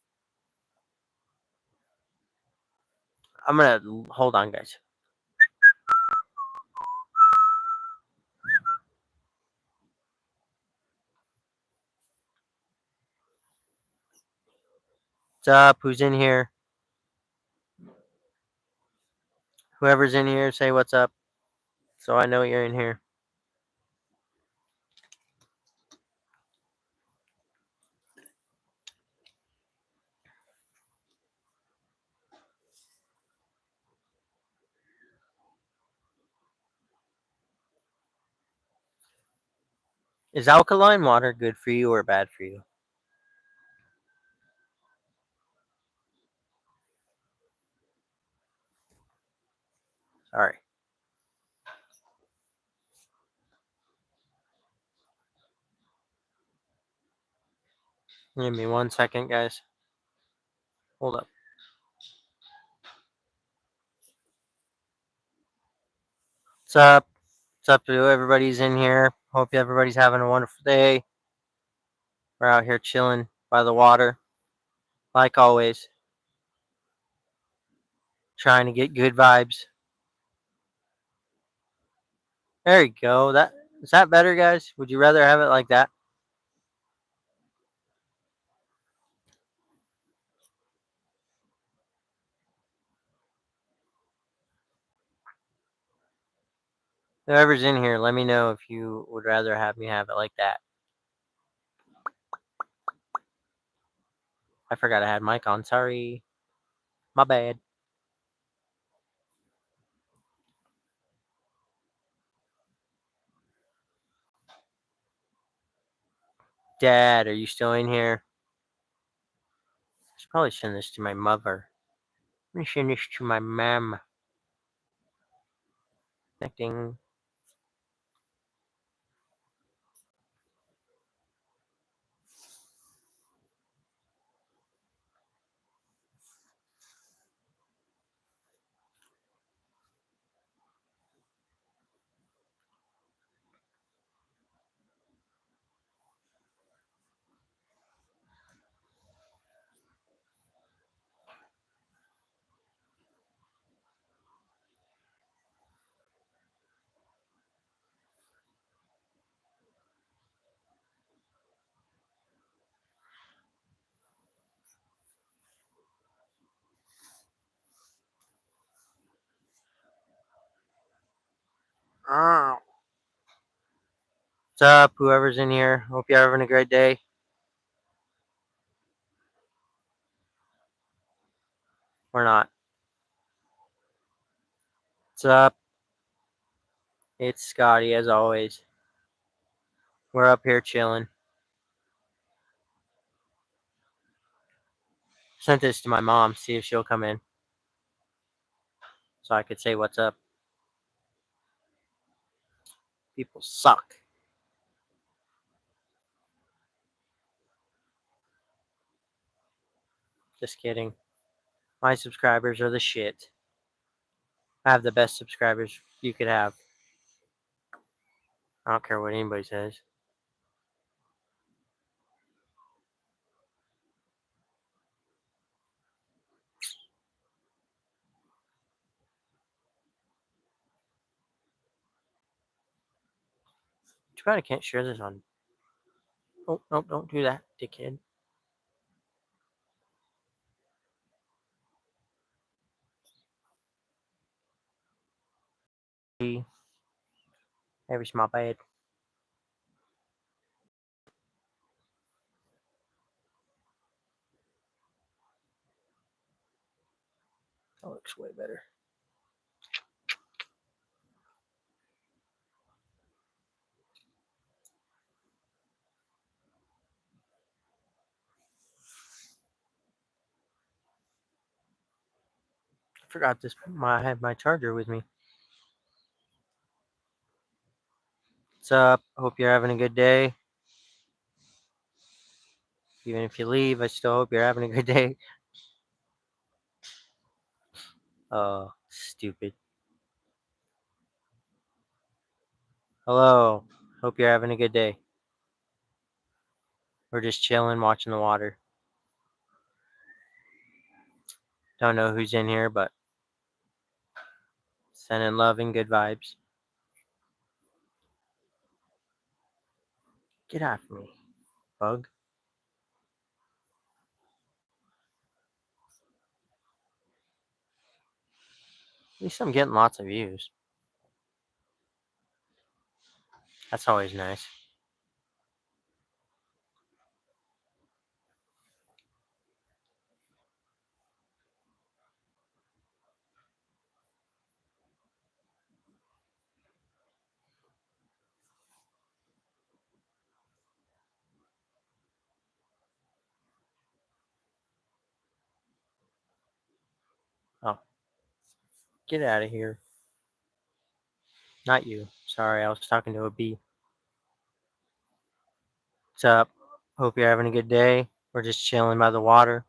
I'm gonna hold on, guys. What's up? Who's in here? Whoever's in here, say what's up so I know you're in here. Is alkaline water good for you or bad for you? Sorry. Give me 1 second, guys. Hold up. What's up? What's up to everybody's in here? Hope everybody's having a wonderful day. We're out here chilling by the water, like always, trying to get good vibes. There you go. That is that better, guys? Would you rather have it like that? Whoever's in here, let me know if you would rather have me have it like that. I forgot I had mic on. Sorry. My bad. Dad, are you still in here? I should probably send this to my mother. Let me send this to my mom. Connecting. What's up, whoever's in here? Hope you're having a great day. Or not. What's up? It's Scotty, as always. We're up here chilling. Sent this to my mom, see if she'll come in. So I could say what's up. People suck. Just kidding. My subscribers are the shit. I have the best subscribers you could have. I don't care what anybody says. Too bad I can't share this on. Oh, nope, don't do that, dickhead. Every small bad. That looks way better. I forgot this. I had my charger with me. What's up? Hope you're having a good day. Even if you leave, I still hope you're having a good day. Oh, stupid. Hello. Hope you're having a good day. We're just chilling, watching the water. Don't know who's in here, but sending love and good vibes. Get off me, bug. At least I'm getting lots of views. That's always nice. Oh, get out of here. Not you. Sorry, I was talking to a bee. What's up? Hope you're having a good day. We're just chilling by the water.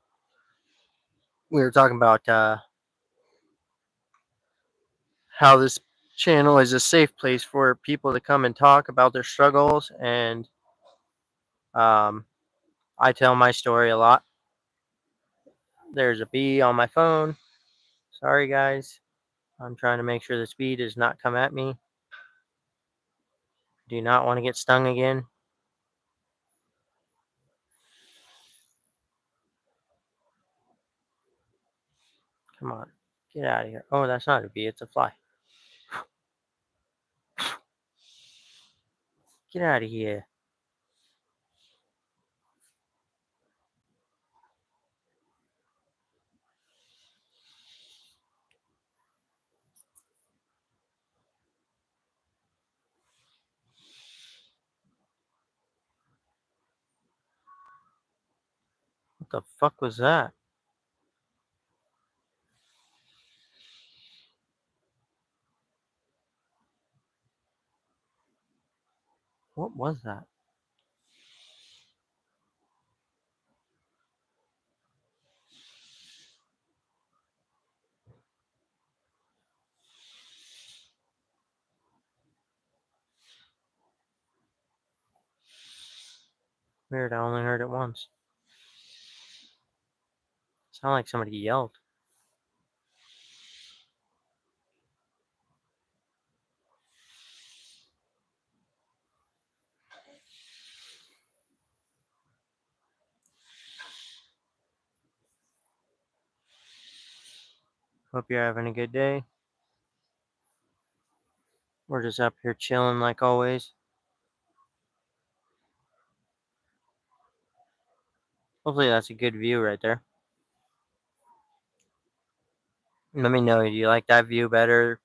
We were talking about how this channel is a safe place for people to come and talk about their struggles, and um, I tell my story a lot. There's a bee on my phone. Sorry, guys. I'm trying to make sure this bee does not come at me. Do not want to get stung again. Come on. Get out of here. Oh, that's not a bee. It's a fly. Get out of here. What the fuck was that? What was that? Weird. I only heard it once. Sound like somebody yelled. Hope you're having a good day. We're just up here chilling like always. Hopefully that's a good view right there. Let me know. Do you like that view better,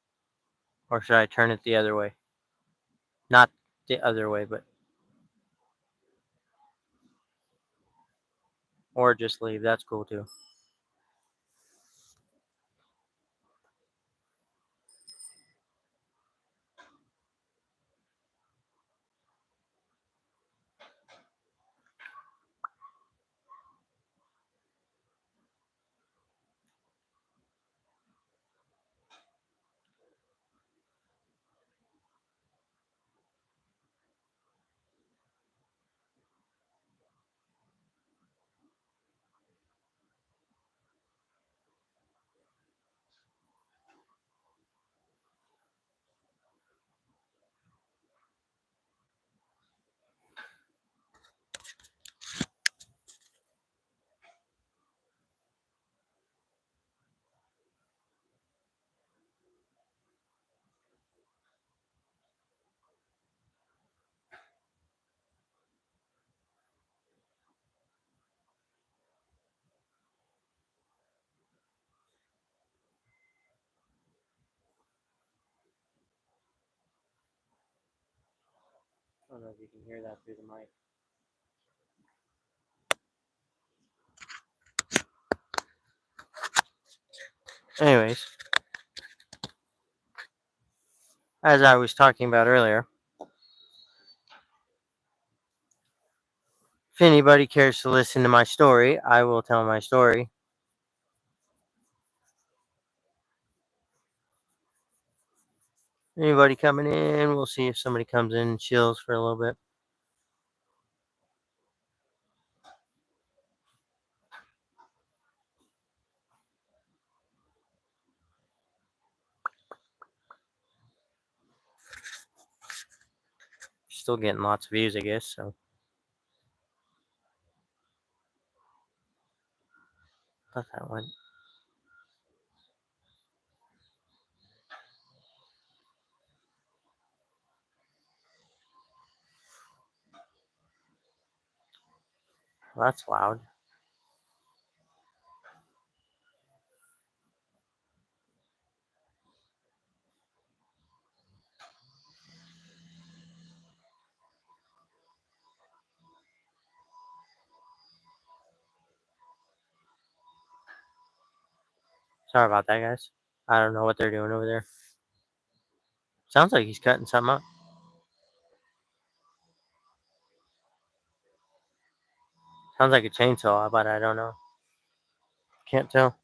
or should I turn it the other way? Not the other way, but or just leave. That's cool too. I don't know if you can hear that through the mic. Anyways, as I was talking about earlier, if anybody cares to listen to my story, I will tell my story. Anybody coming in, we'll see if somebody comes in and chills for a little bit. Still getting lots of views, I guess, so thought that went. Well, that's loud. Sorry about that, guys. I don't know what they're doing over there. Sounds like he's cutting something up. Sounds like a chainsaw, but I don't know. Can't tell.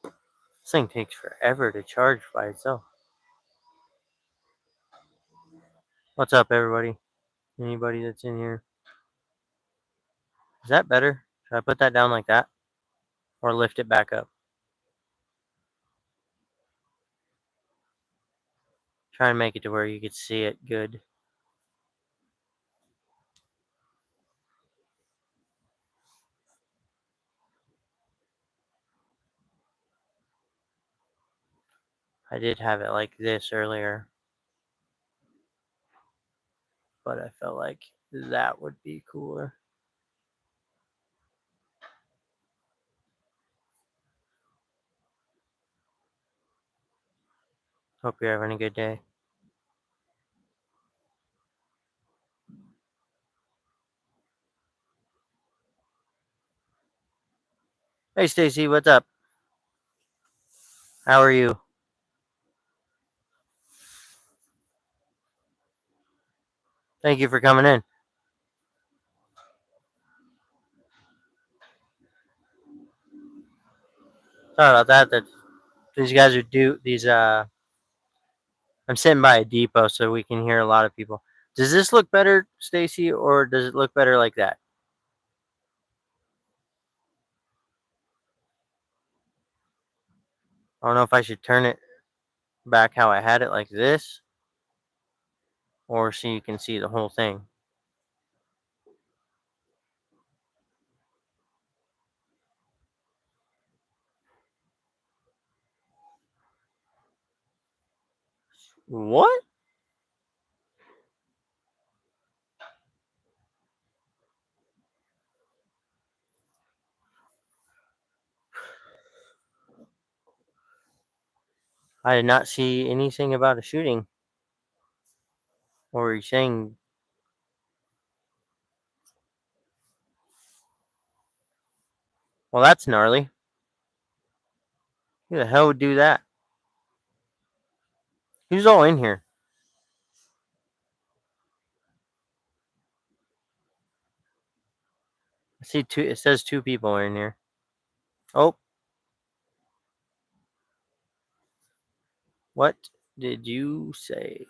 This thing takes forever to charge by itself. What's up, everybody? Anybody that's in here? Is that better? Should I put that down like that? Or lift it back up? Try and make it to where you could see it good. I did have it like this earlier, but I felt like that would be cooler. Hope you're having a good day. Hey, Stacy, what's up? How are you? Thank you for coming in. Sorry about that. That these guys are due. These I'm sitting by a depot, so we can hear a lot of people. Does this look better, Stacy, or does it look better like that? I don't know if I should turn it back how I had it, like this, or so you can see the whole thing. What? I did not see anything about a shooting. Or are you saying? Well, that's gnarly. Who the hell would do that? Who's all in here? I see two. It says two people are in here. Oh, what did you say?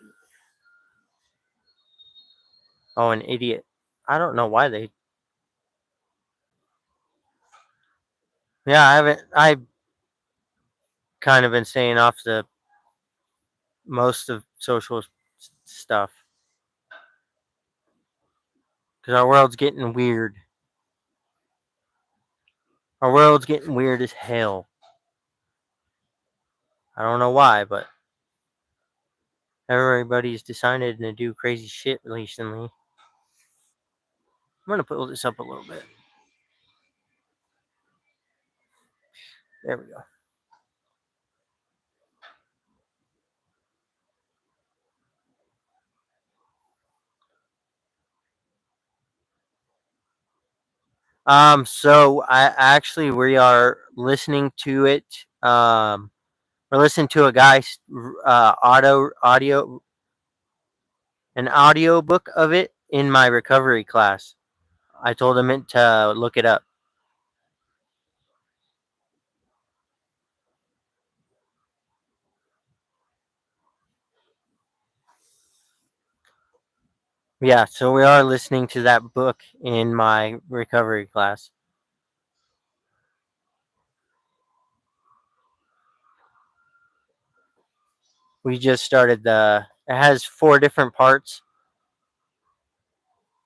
Oh, an idiot. I don't know why they. Yeah, I haven't. I kind of been staying off the most of social stuff because our world's getting weird. Our world's getting weird as hell. I don't know why, but everybody's decided to do crazy shit recently. I'm gonna pull this up a little bit. There we go. So I actually we are listening to it. We're listening to a guy's an audio book of it in my recovery class. I told him to look it up. Yeah, so we are listening to that book in my recovery class. We just started the. It has four different parts.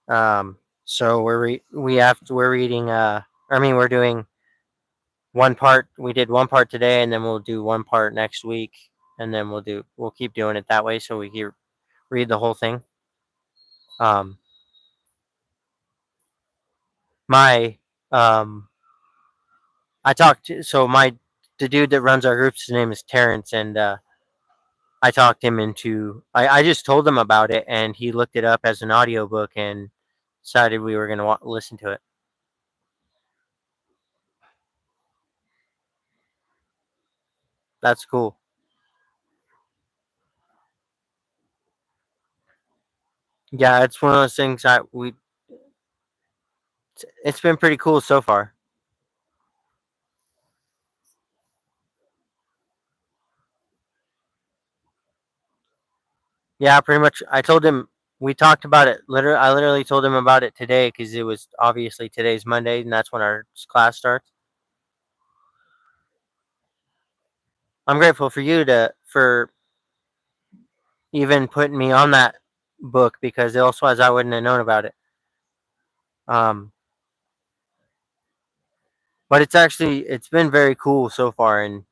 So we're reading. I mean, we're doing one part. We did one part today, and then we'll do one part next week, and then we'll keep doing it that way so we can read the whole thing. Um, my I talked to, so my the dude that runs our groups, his name is Terrence, and I talked him into. I just told him about it, and he looked it up as an audiobook and decided we were going to listen to it. That's cool. Yeah, it's one of those things that it's been pretty cool so far. Yeah, pretty much. I told him we talked about it. I literally told him about it today because it was obviously today's Monday, and that's when our class starts. I'm grateful for you to for even putting me on that book because elsewise I wouldn't have known about it. Um, but it's been very cool so far, and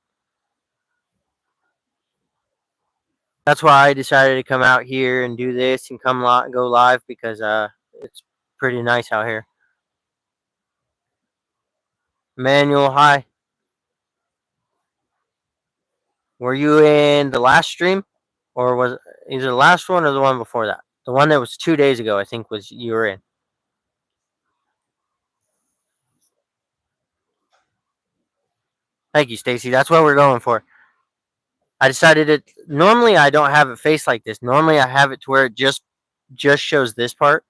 that's why I decided to come out here and do this and go live because it's pretty nice out here. Manuel, hi. Were you in the last stream, or was either the last one or the one before that? The one that was 2 days ago, I think, was you were in. Thank you, Stacy. That's what we're going for. I decided it. Normally, I don't have it faced like this. Normally, I have it to where it just shows this part,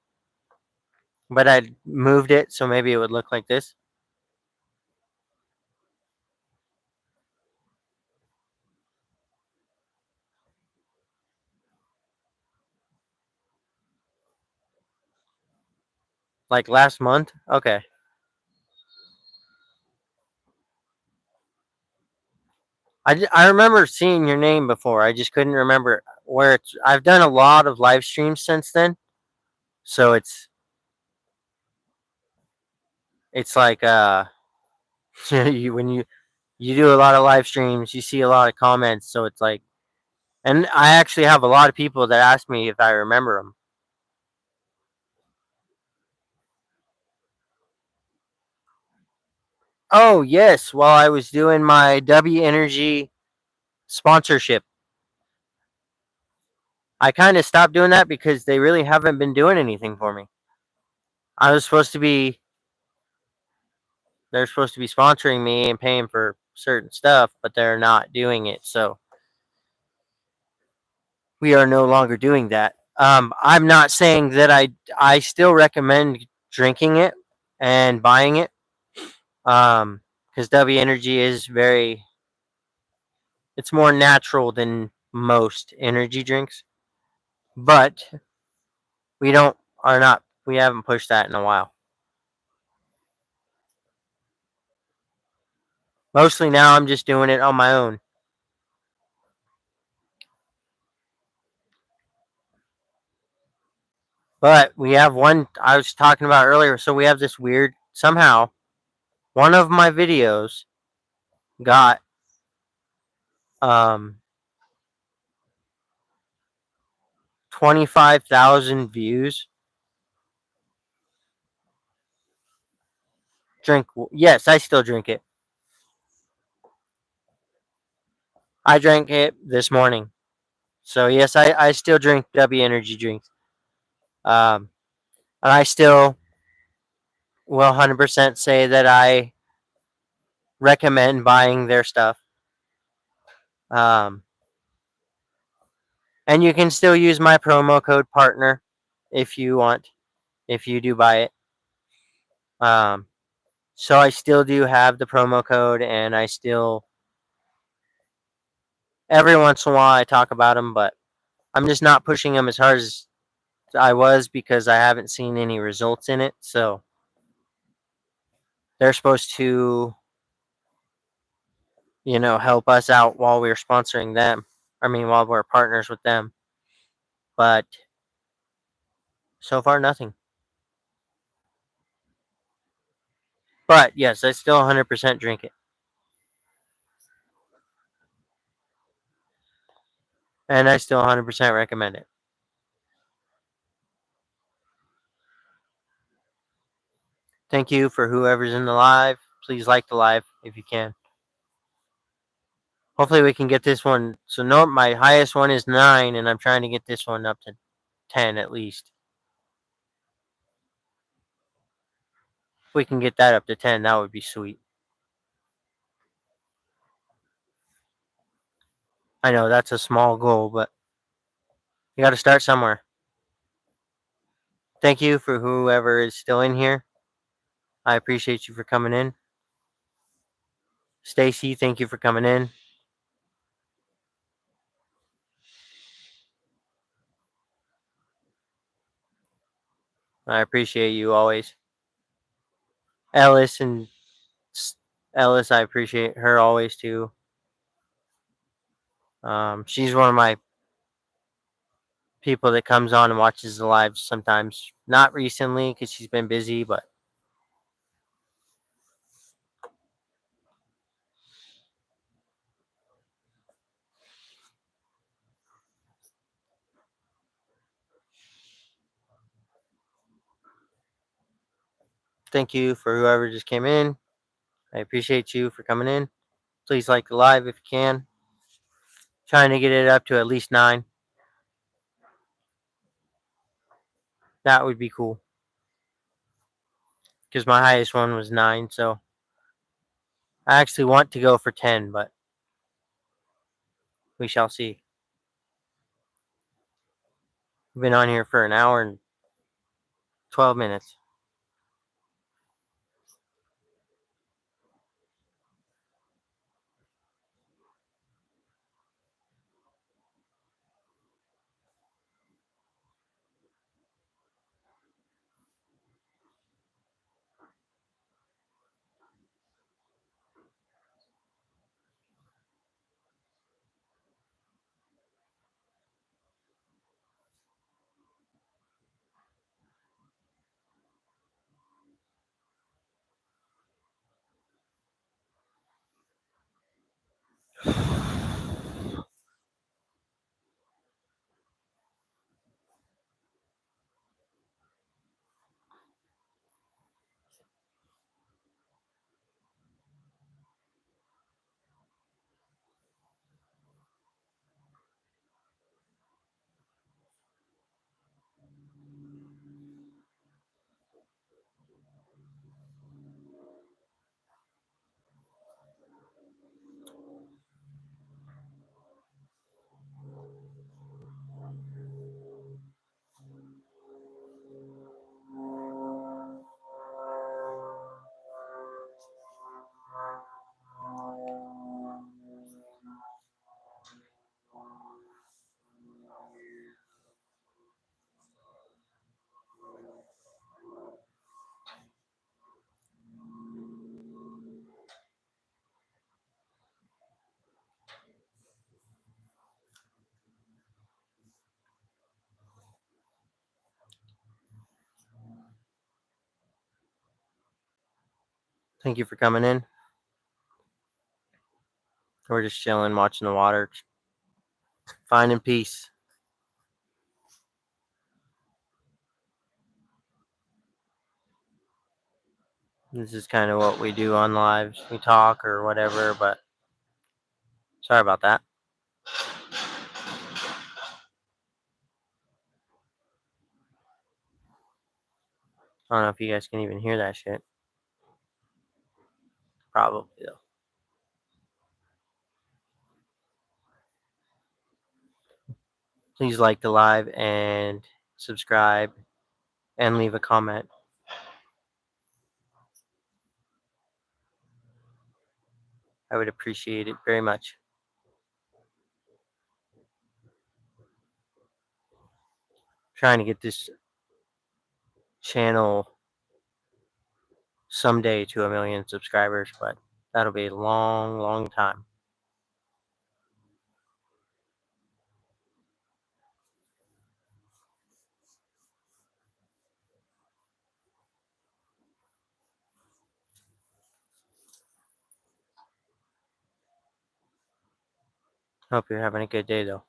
but I moved it so maybe it would look like this. Like last month. Okay. I remember seeing your name before. I just couldn't remember where it's. I've done a lot of live streams since then, so it's like when you do a lot of live streams, you see a lot of comments, so it's like, and I actually have a lot of people that ask me if I remember them. Oh yes, while I was doing my W Energy sponsorship, I kind of stopped doing that because they really haven't been doing anything for me. I was supposed to be they're supposed to be sponsoring me and paying for certain stuff, but they're not doing it. So we are no longer doing that. I'm not saying that I still recommend drinking it and buying it. Because W Energy is it's more natural than most energy drinks, but we don't are not we haven't pushed that in a while. Mostly now I'm just doing it on my own. But we have one I was talking about earlier. So we have this weird somehow one of my videos got um 25,000 views. Drink yes, I still drink it. I drank it this morning. So yes, I still drink W Energy drinks. Um and I still will 100% say that I recommend buying their stuff. Um, and you can still use my promo code partner if you want, if you do buy it. Um, so I still do have the promo code, and I still every once in a while I talk about them, but I'm just not pushing them as hard as I was because I haven't seen any results in it. So they're supposed to, help us out while we're sponsoring them. I mean, while we're partners with them. But so far, nothing. But yes, I still 100% drink it. And I still 100% recommend it. Thank you for whoever's in the live. Please like the live if you can. Hopefully we can get this one. So no, my highest one is 9, and I'm trying to get this one up to 10 at least. If we can get that up to 10, that would be sweet. I know that's a small goal, but you got to start somewhere. Thank you for whoever is still in here. I appreciate you for coming in. Stacy, thank you for coming in. I appreciate you always. Ellis and Ellis, I appreciate her always too. She's one of my people that comes on and watches the lives sometimes. Not recently because she's been busy, but thank you for whoever just came in. I appreciate you for coming in. Please like the live if you can. Trying to get it up to at least 9. That would be cool. Because my highest one was 9, so I actually want to go for 10, but we shall see. We've been on here for an hour and 12 minutes. Thank you for coming in. We're just chilling, watching the water, finding peace. This is kind of what we do on lives. We talk or whatever, but sorry about that. I don't know if you guys can even hear that shit. Probably, though. Please like the live and subscribe and leave a comment. I would appreciate it very much. Trying to get this channel someday to 1 million subscribers, but that'll be a long, long time. Hope you're having a good day, though.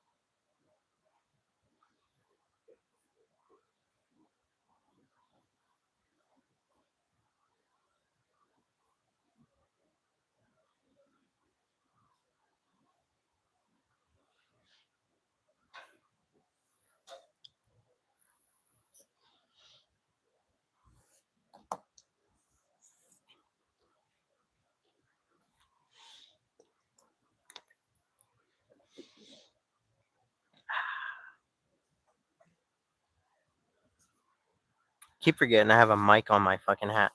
Keep forgetting I have a mic on my fucking hat.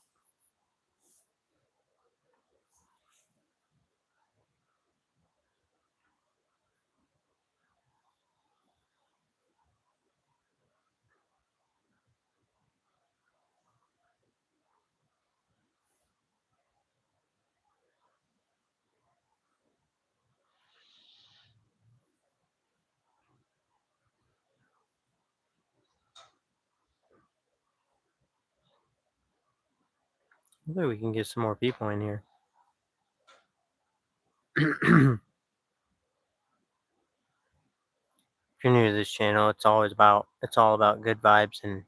Hopefully we can get some more people in here. If you're new to this channel, it's all about good vibes and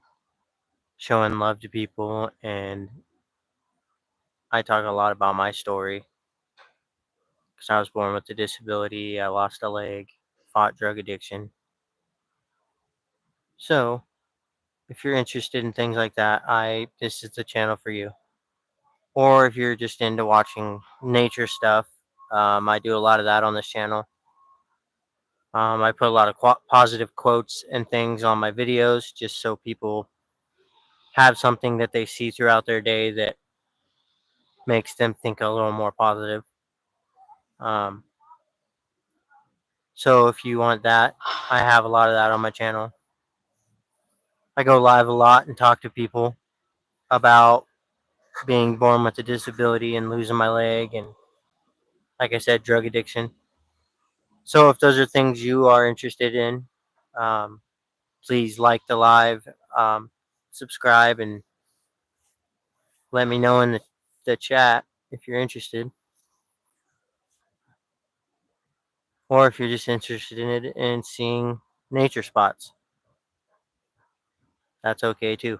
showing love to people, and I talk a lot about my story because I was born with a disability. I lost a leg, fought drug addiction. So, if you're interested in things like that, this is the channel for you. Or if you're just into watching nature stuff, I do a lot of that on this channel. I put a lot of positive quotes and things on my videos just so people have something that they see throughout their day that makes them think a little more positive. Um, so if you want that, I have a lot of that on my channel. I go live a lot and talk to people about being born with a disability and losing my leg and, like I said, drug addiction. So if those are things you are interested in, um, please like the live, subscribe, and let me know in the chat if you're interested. Or if you're just interested in it and seeing nature spots, that's okay too.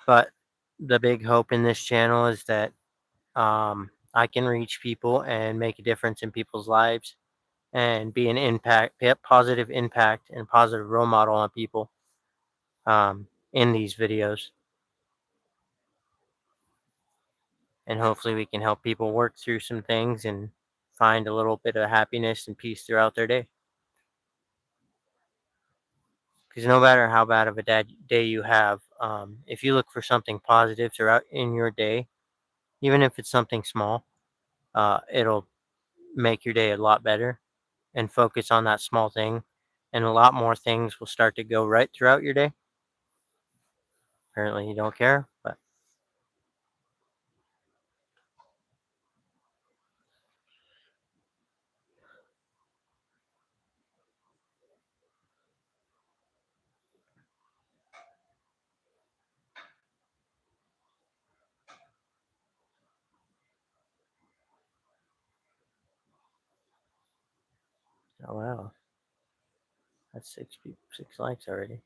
But the big hope in this channel is that I can reach people and make a difference in people's lives and be an positive impact, and positive role model on people in these videos. And hopefully, we can help people work through some things and find a little bit of happiness and peace throughout their day. Because no matter how bad of a day you have, if you look for something positive throughout in your day, even if it's something small, it'll make your day a lot better, and focus on that small thing, and a lot more things will start to go right throughout your day. Apparently, you don't care, but oh wow, that's 6 likes already.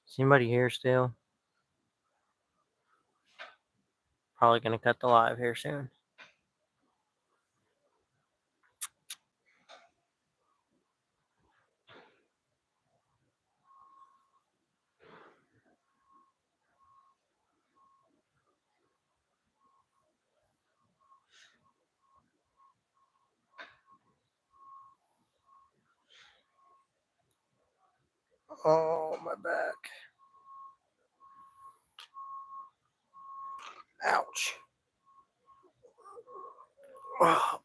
Is anybody here still? Probably gonna cut the live here soon. Oh, my back. Ouch. Oh,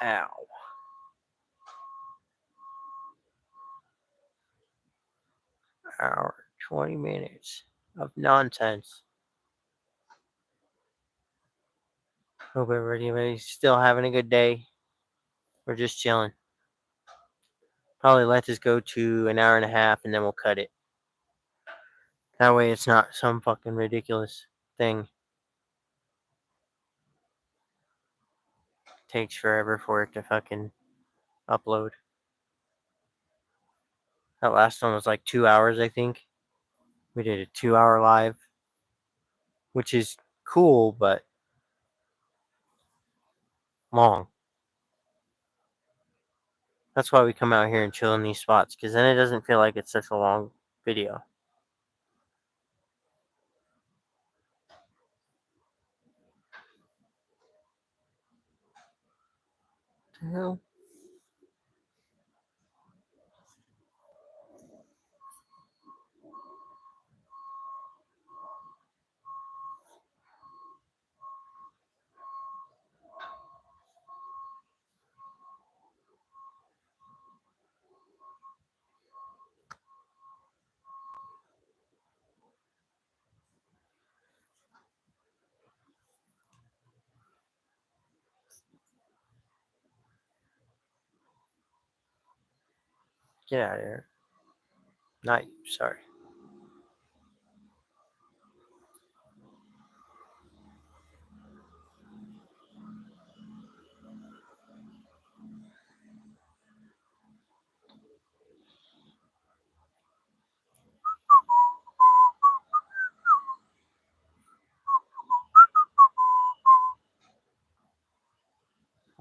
ow. Hour, 20 minutes of nonsense. Hope everybody's still having a good day. We're just chilling. Probably let this go to an hour and a half and then we'll cut it. That way it's not some fucking ridiculous thing. Takes forever for it to fucking upload. That last one was like 2 hours, I think. We did a 2 hour live, which is cool, but long. That's why we come out here and chill in these spots, because then it doesn't feel like it's such a long video. the hell? Get out of here. Not you, sorry.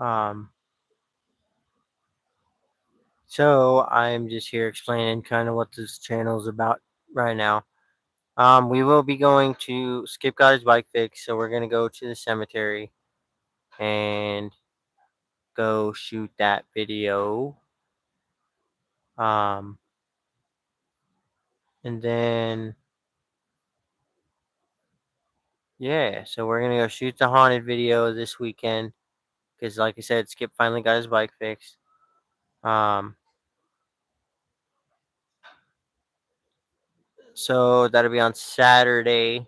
Um, so I'm just here explaining kind of what this channel is about right now. We will be going to Skip got his bike fix, so we're gonna go to the cemetery and go shoot that video. Um, and then yeah, so we're gonna go shoot the haunted video this weekend because, like I said, Skip finally got his bike fixed. Um, so that'll be on Saturday.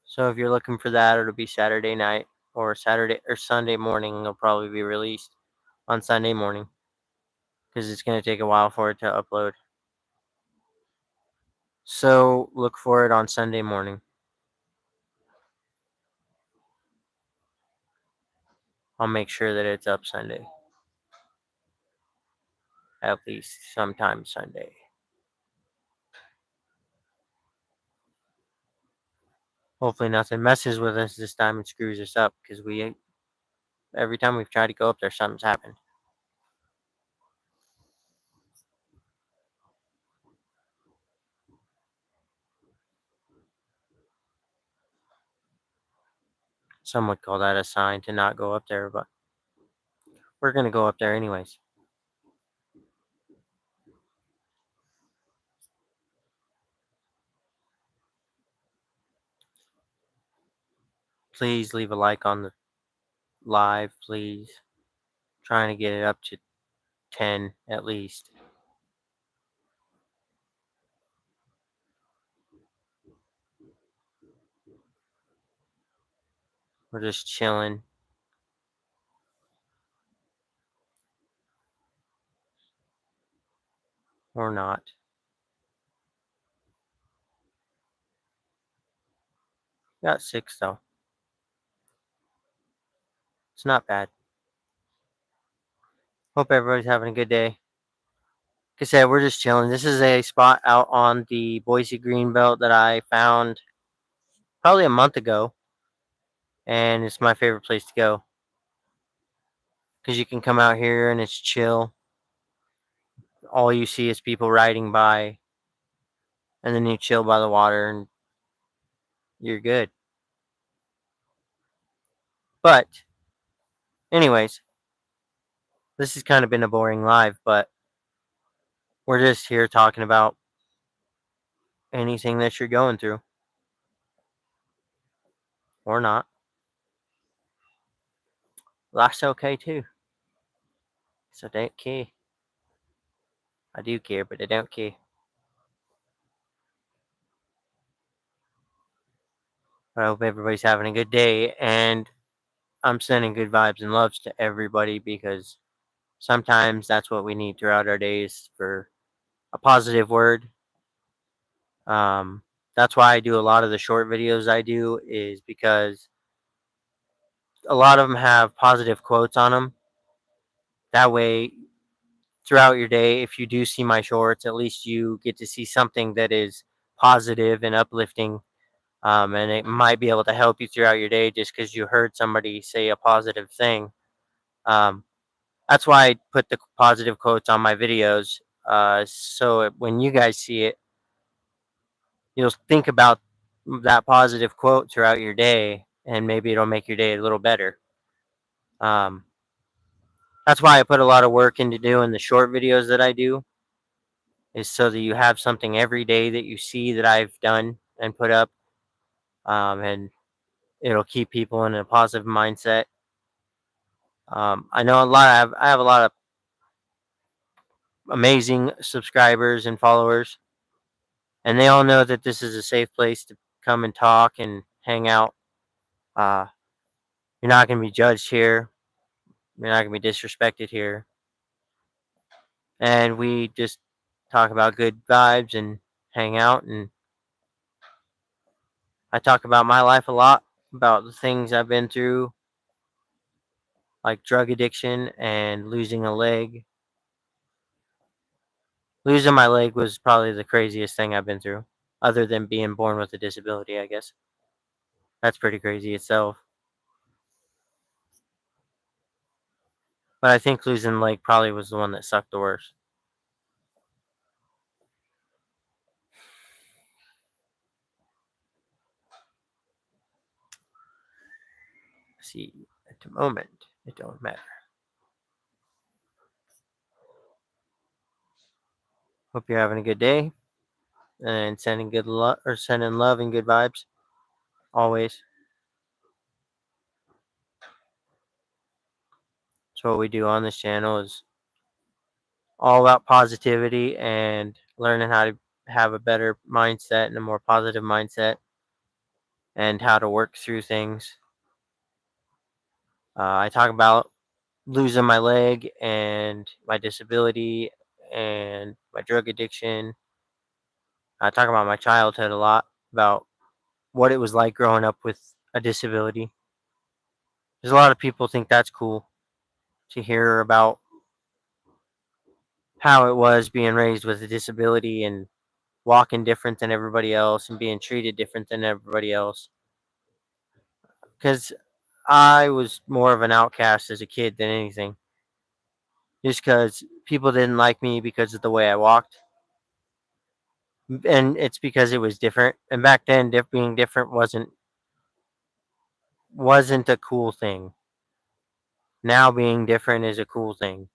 So if you're looking for that, it'll be Saturday night or Saturday or Sunday morning. It'll probably be released on Sunday morning because it's gonna take a while for it to upload. So look for it on Sunday morning. I'll make sure that it's up Sunday, at least sometime Sunday. Hopefully nothing messes with us this time and screws us up because we every time we've tried to go up there, something's happened. Some would call that a sign to not go up there, but we're gonna go up there anyways. Please leave a like on the live, please. Trying to get it up to 10 at least. We're just chilling. Or not. Got 6 though. It's not bad. Hope everybody's having a good day. Like I said, we're just chilling. This is a spot out on the Boise Greenbelt that I found probably a month ago, and it's my favorite place to go because you can come out here and it's chill. All you see is people riding by, and then you chill by the water, and you're good. But, anyways, this has kind of been a boring live, but we're just here talking about anything that you're going through, or not. That's okay too. So don't care. I do care, but I don't care. I hope everybody's having a good day, and I'm sending good vibes and loves to everybody because sometimes that's what we need throughout our days for a positive word. Um, that's why I do a lot of the short videos I do is because a lot of them have positive quotes on them. That way, throughout your day, if you do see my shorts, at least you get to see something that is positive and uplifting. And it might be able to help you throughout your day just because you heard somebody say a positive thing. Um, that's why I put the positive quotes on my videos. So when you guys see it, you'll think about that positive quote throughout your day, and maybe it'll make your day a little better. Um, That's why I put a lot of work into doing the short videos that I do, is so that you have something every day that you see that I've done and put up, and it'll keep people in a positive mindset. I know a lot. I have a lot of amazing subscribers and followers, and they all know that this is a safe place to come and talk and hang out. Uh, you're not going to be judged here. You're not going to be disrespected here, and we just talk about good vibes and hang out. And I talk about my life a lot, about the things I've been through, like drug addiction and losing a leg. Losing my leg was probably the craziest thing I've been through, other than being born with a disability, I guess. That's pretty crazy itself. But I think losing the leg probably was the one that sucked the worst. See, at the moment, it don't matter. Hope you're having a good day and sending good love or sending love and good vibes always. So what we do on this channel is all about positivity and learning how to have a better mindset and a more positive mindset and how to work through things. I talk about losing my leg and my disability and my drug addiction. I talk about my childhood a lot, about what it was like growing up with a disability. There's a lot of people think that's cool to hear about how it was being raised with a disability and walking different than everybody else and being treated different than everybody else. Because I was more of an outcast as a kid than anything. Just because people didn't like me because of the way I walked. And it's because it was different. And back then, being different wasn't a cool thing. Now being different is a cool thing.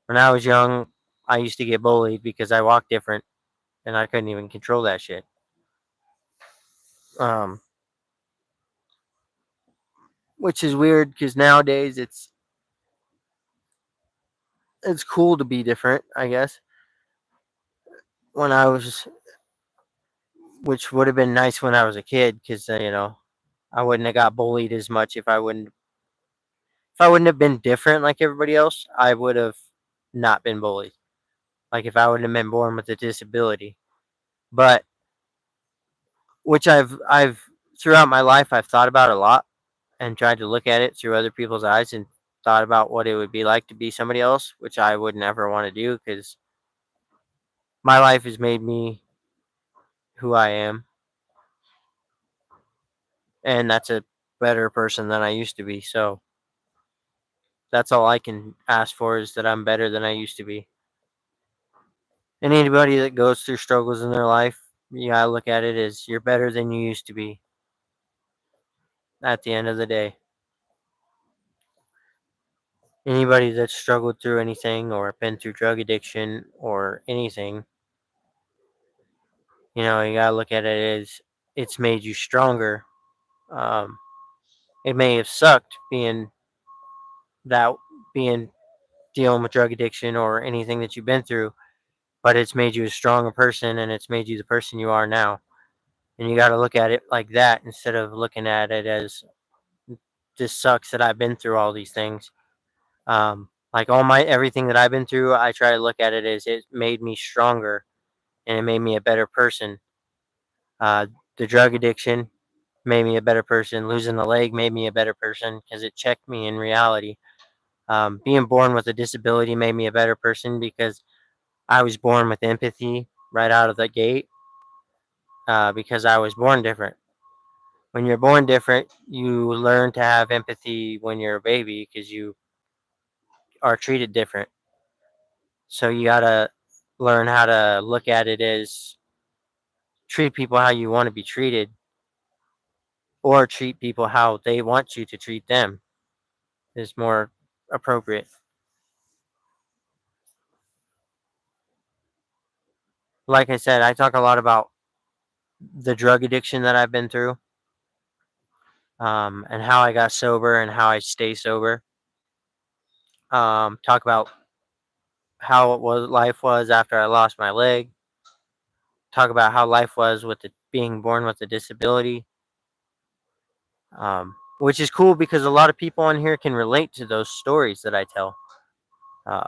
When I was young, I used to get bullied because I walked different, and I couldn't even control that shit. Um, which is weird because nowadays it's cool to be different, I guess. When I was, which would have been nice when I was a kid, because I wouldn't have got bullied as much if I wouldn't have been different like everybody else. I would have not been bullied. Like if I wouldn't have been born with a disability, but which I've throughout my life I've thought about a lot and tried to look at it through other people's eyes and thought about what it would be like to be somebody else, which I would never want to do because my life has made me who I am, and that's a better person than I used to be. So that's all I can ask for is that I'm better than I used to be. And anybody that goes through struggles in their life, you gotta look at it as you're better than you used to be at the end of the day. Anybody that's struggled through anything or been through drug addiction or anything, you gotta look at it as it's made you stronger. Um, it may have sucked that being dealing with drug addiction or anything that you've been through, but it's made you a stronger person and it's made you the person you are now. And you got to look at it like that instead of looking at it as this sucks that I've been through all these things. Like all my everything that I've been through, I try to look at it as it made me stronger and it made me a better person. Uh, the drug addiction made me a better person. Losing a leg made me a better person because it checked me in reality. Being born with a disability made me a better person because I was born with empathy right out of the gate because I was born different. When you're born different, you learn to have empathy when you're a baby because you are treated different. So you gotta learn how to look at it as treat people how you want to be treated or treat people how they want you to treat them is more appropriate. Like I said, I talk a lot about the drug addiction that I've been through, and how I got sober and how I stay sober. Talk about how it was life was after I lost my leg. Talk about how life was with being born with a disability, which is cool because a lot of people on here can relate to those stories that I tell. Uh,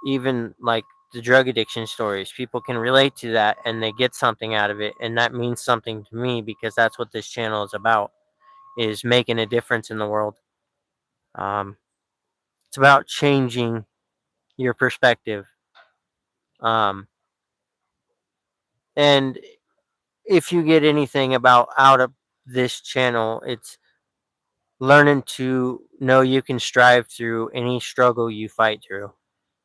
Even like the drug addiction stories, people can relate to that and they get something out of it, and that means something to me because that's what this channel is about: is making a difference in the world. Um, it's about changing your perspective. Um, and if you get anything about out of this channel, it's learning to know you can strive through any struggle you fight through.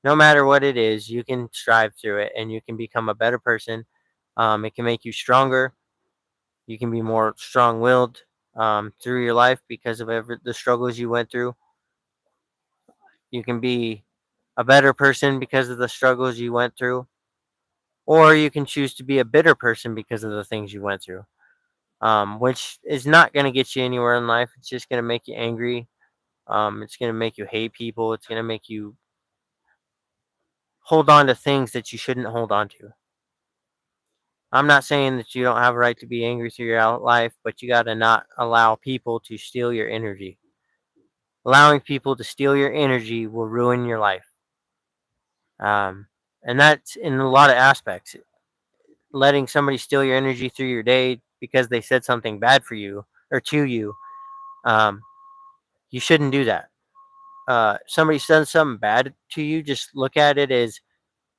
No matter what it is, you can strive through it and you can become a better person. It can make you stronger. You can be more strong willed through your life because of the struggles you went through. You can be a better person because of the struggles you went through. Or you can choose to be a bitter person because of the things you went through, which is not going to get you anywhere in life. It's just going to make you angry. It's going to make you hate people. It's going to make you hold on to things that you shouldn't hold on to. I'm not saying that you don't have a right to be angry through your life, but you got to not allow people to steal your energy. Allowing people to steal your energy will ruin your life. Um, and that's in a lot of aspects. Letting somebody steal your energy through your day because they said something bad for you or to you, um, you shouldn't do that. Somebody says something bad to you, just look at it as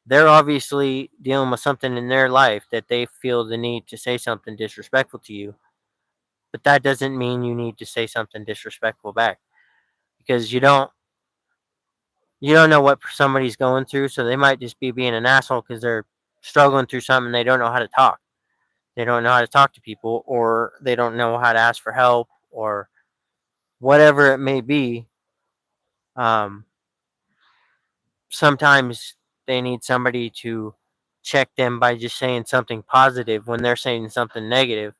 they're obviously dealing with something in their life that they feel the need to say something disrespectful to you. But that doesn't mean you need to say something disrespectful back because you don't know what somebody's going through, so they might just be being an asshole because they're struggling through something. They don't know how to talk. They don't know how to talk to people, or they don't know how to ask for help, or whatever it may be. Um, Sometimes they need somebody to check them by just saying something positive when they're saying something negative,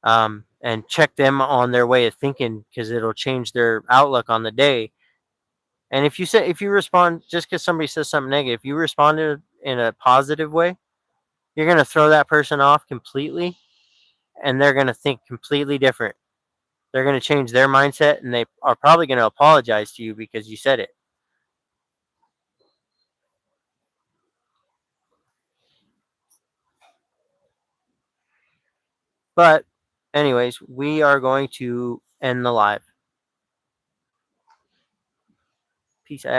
and check them on their way of thinking because it'll change their outlook on the day. And if you respond just because somebody says something negative, if you responded in a positive way, you're gonna throw that person off completely, and they're gonna think completely different. They're gonna change their mindset, and they are probably gonna apologize to you because you said it. But, anyways, we are going to end the live. Peace out.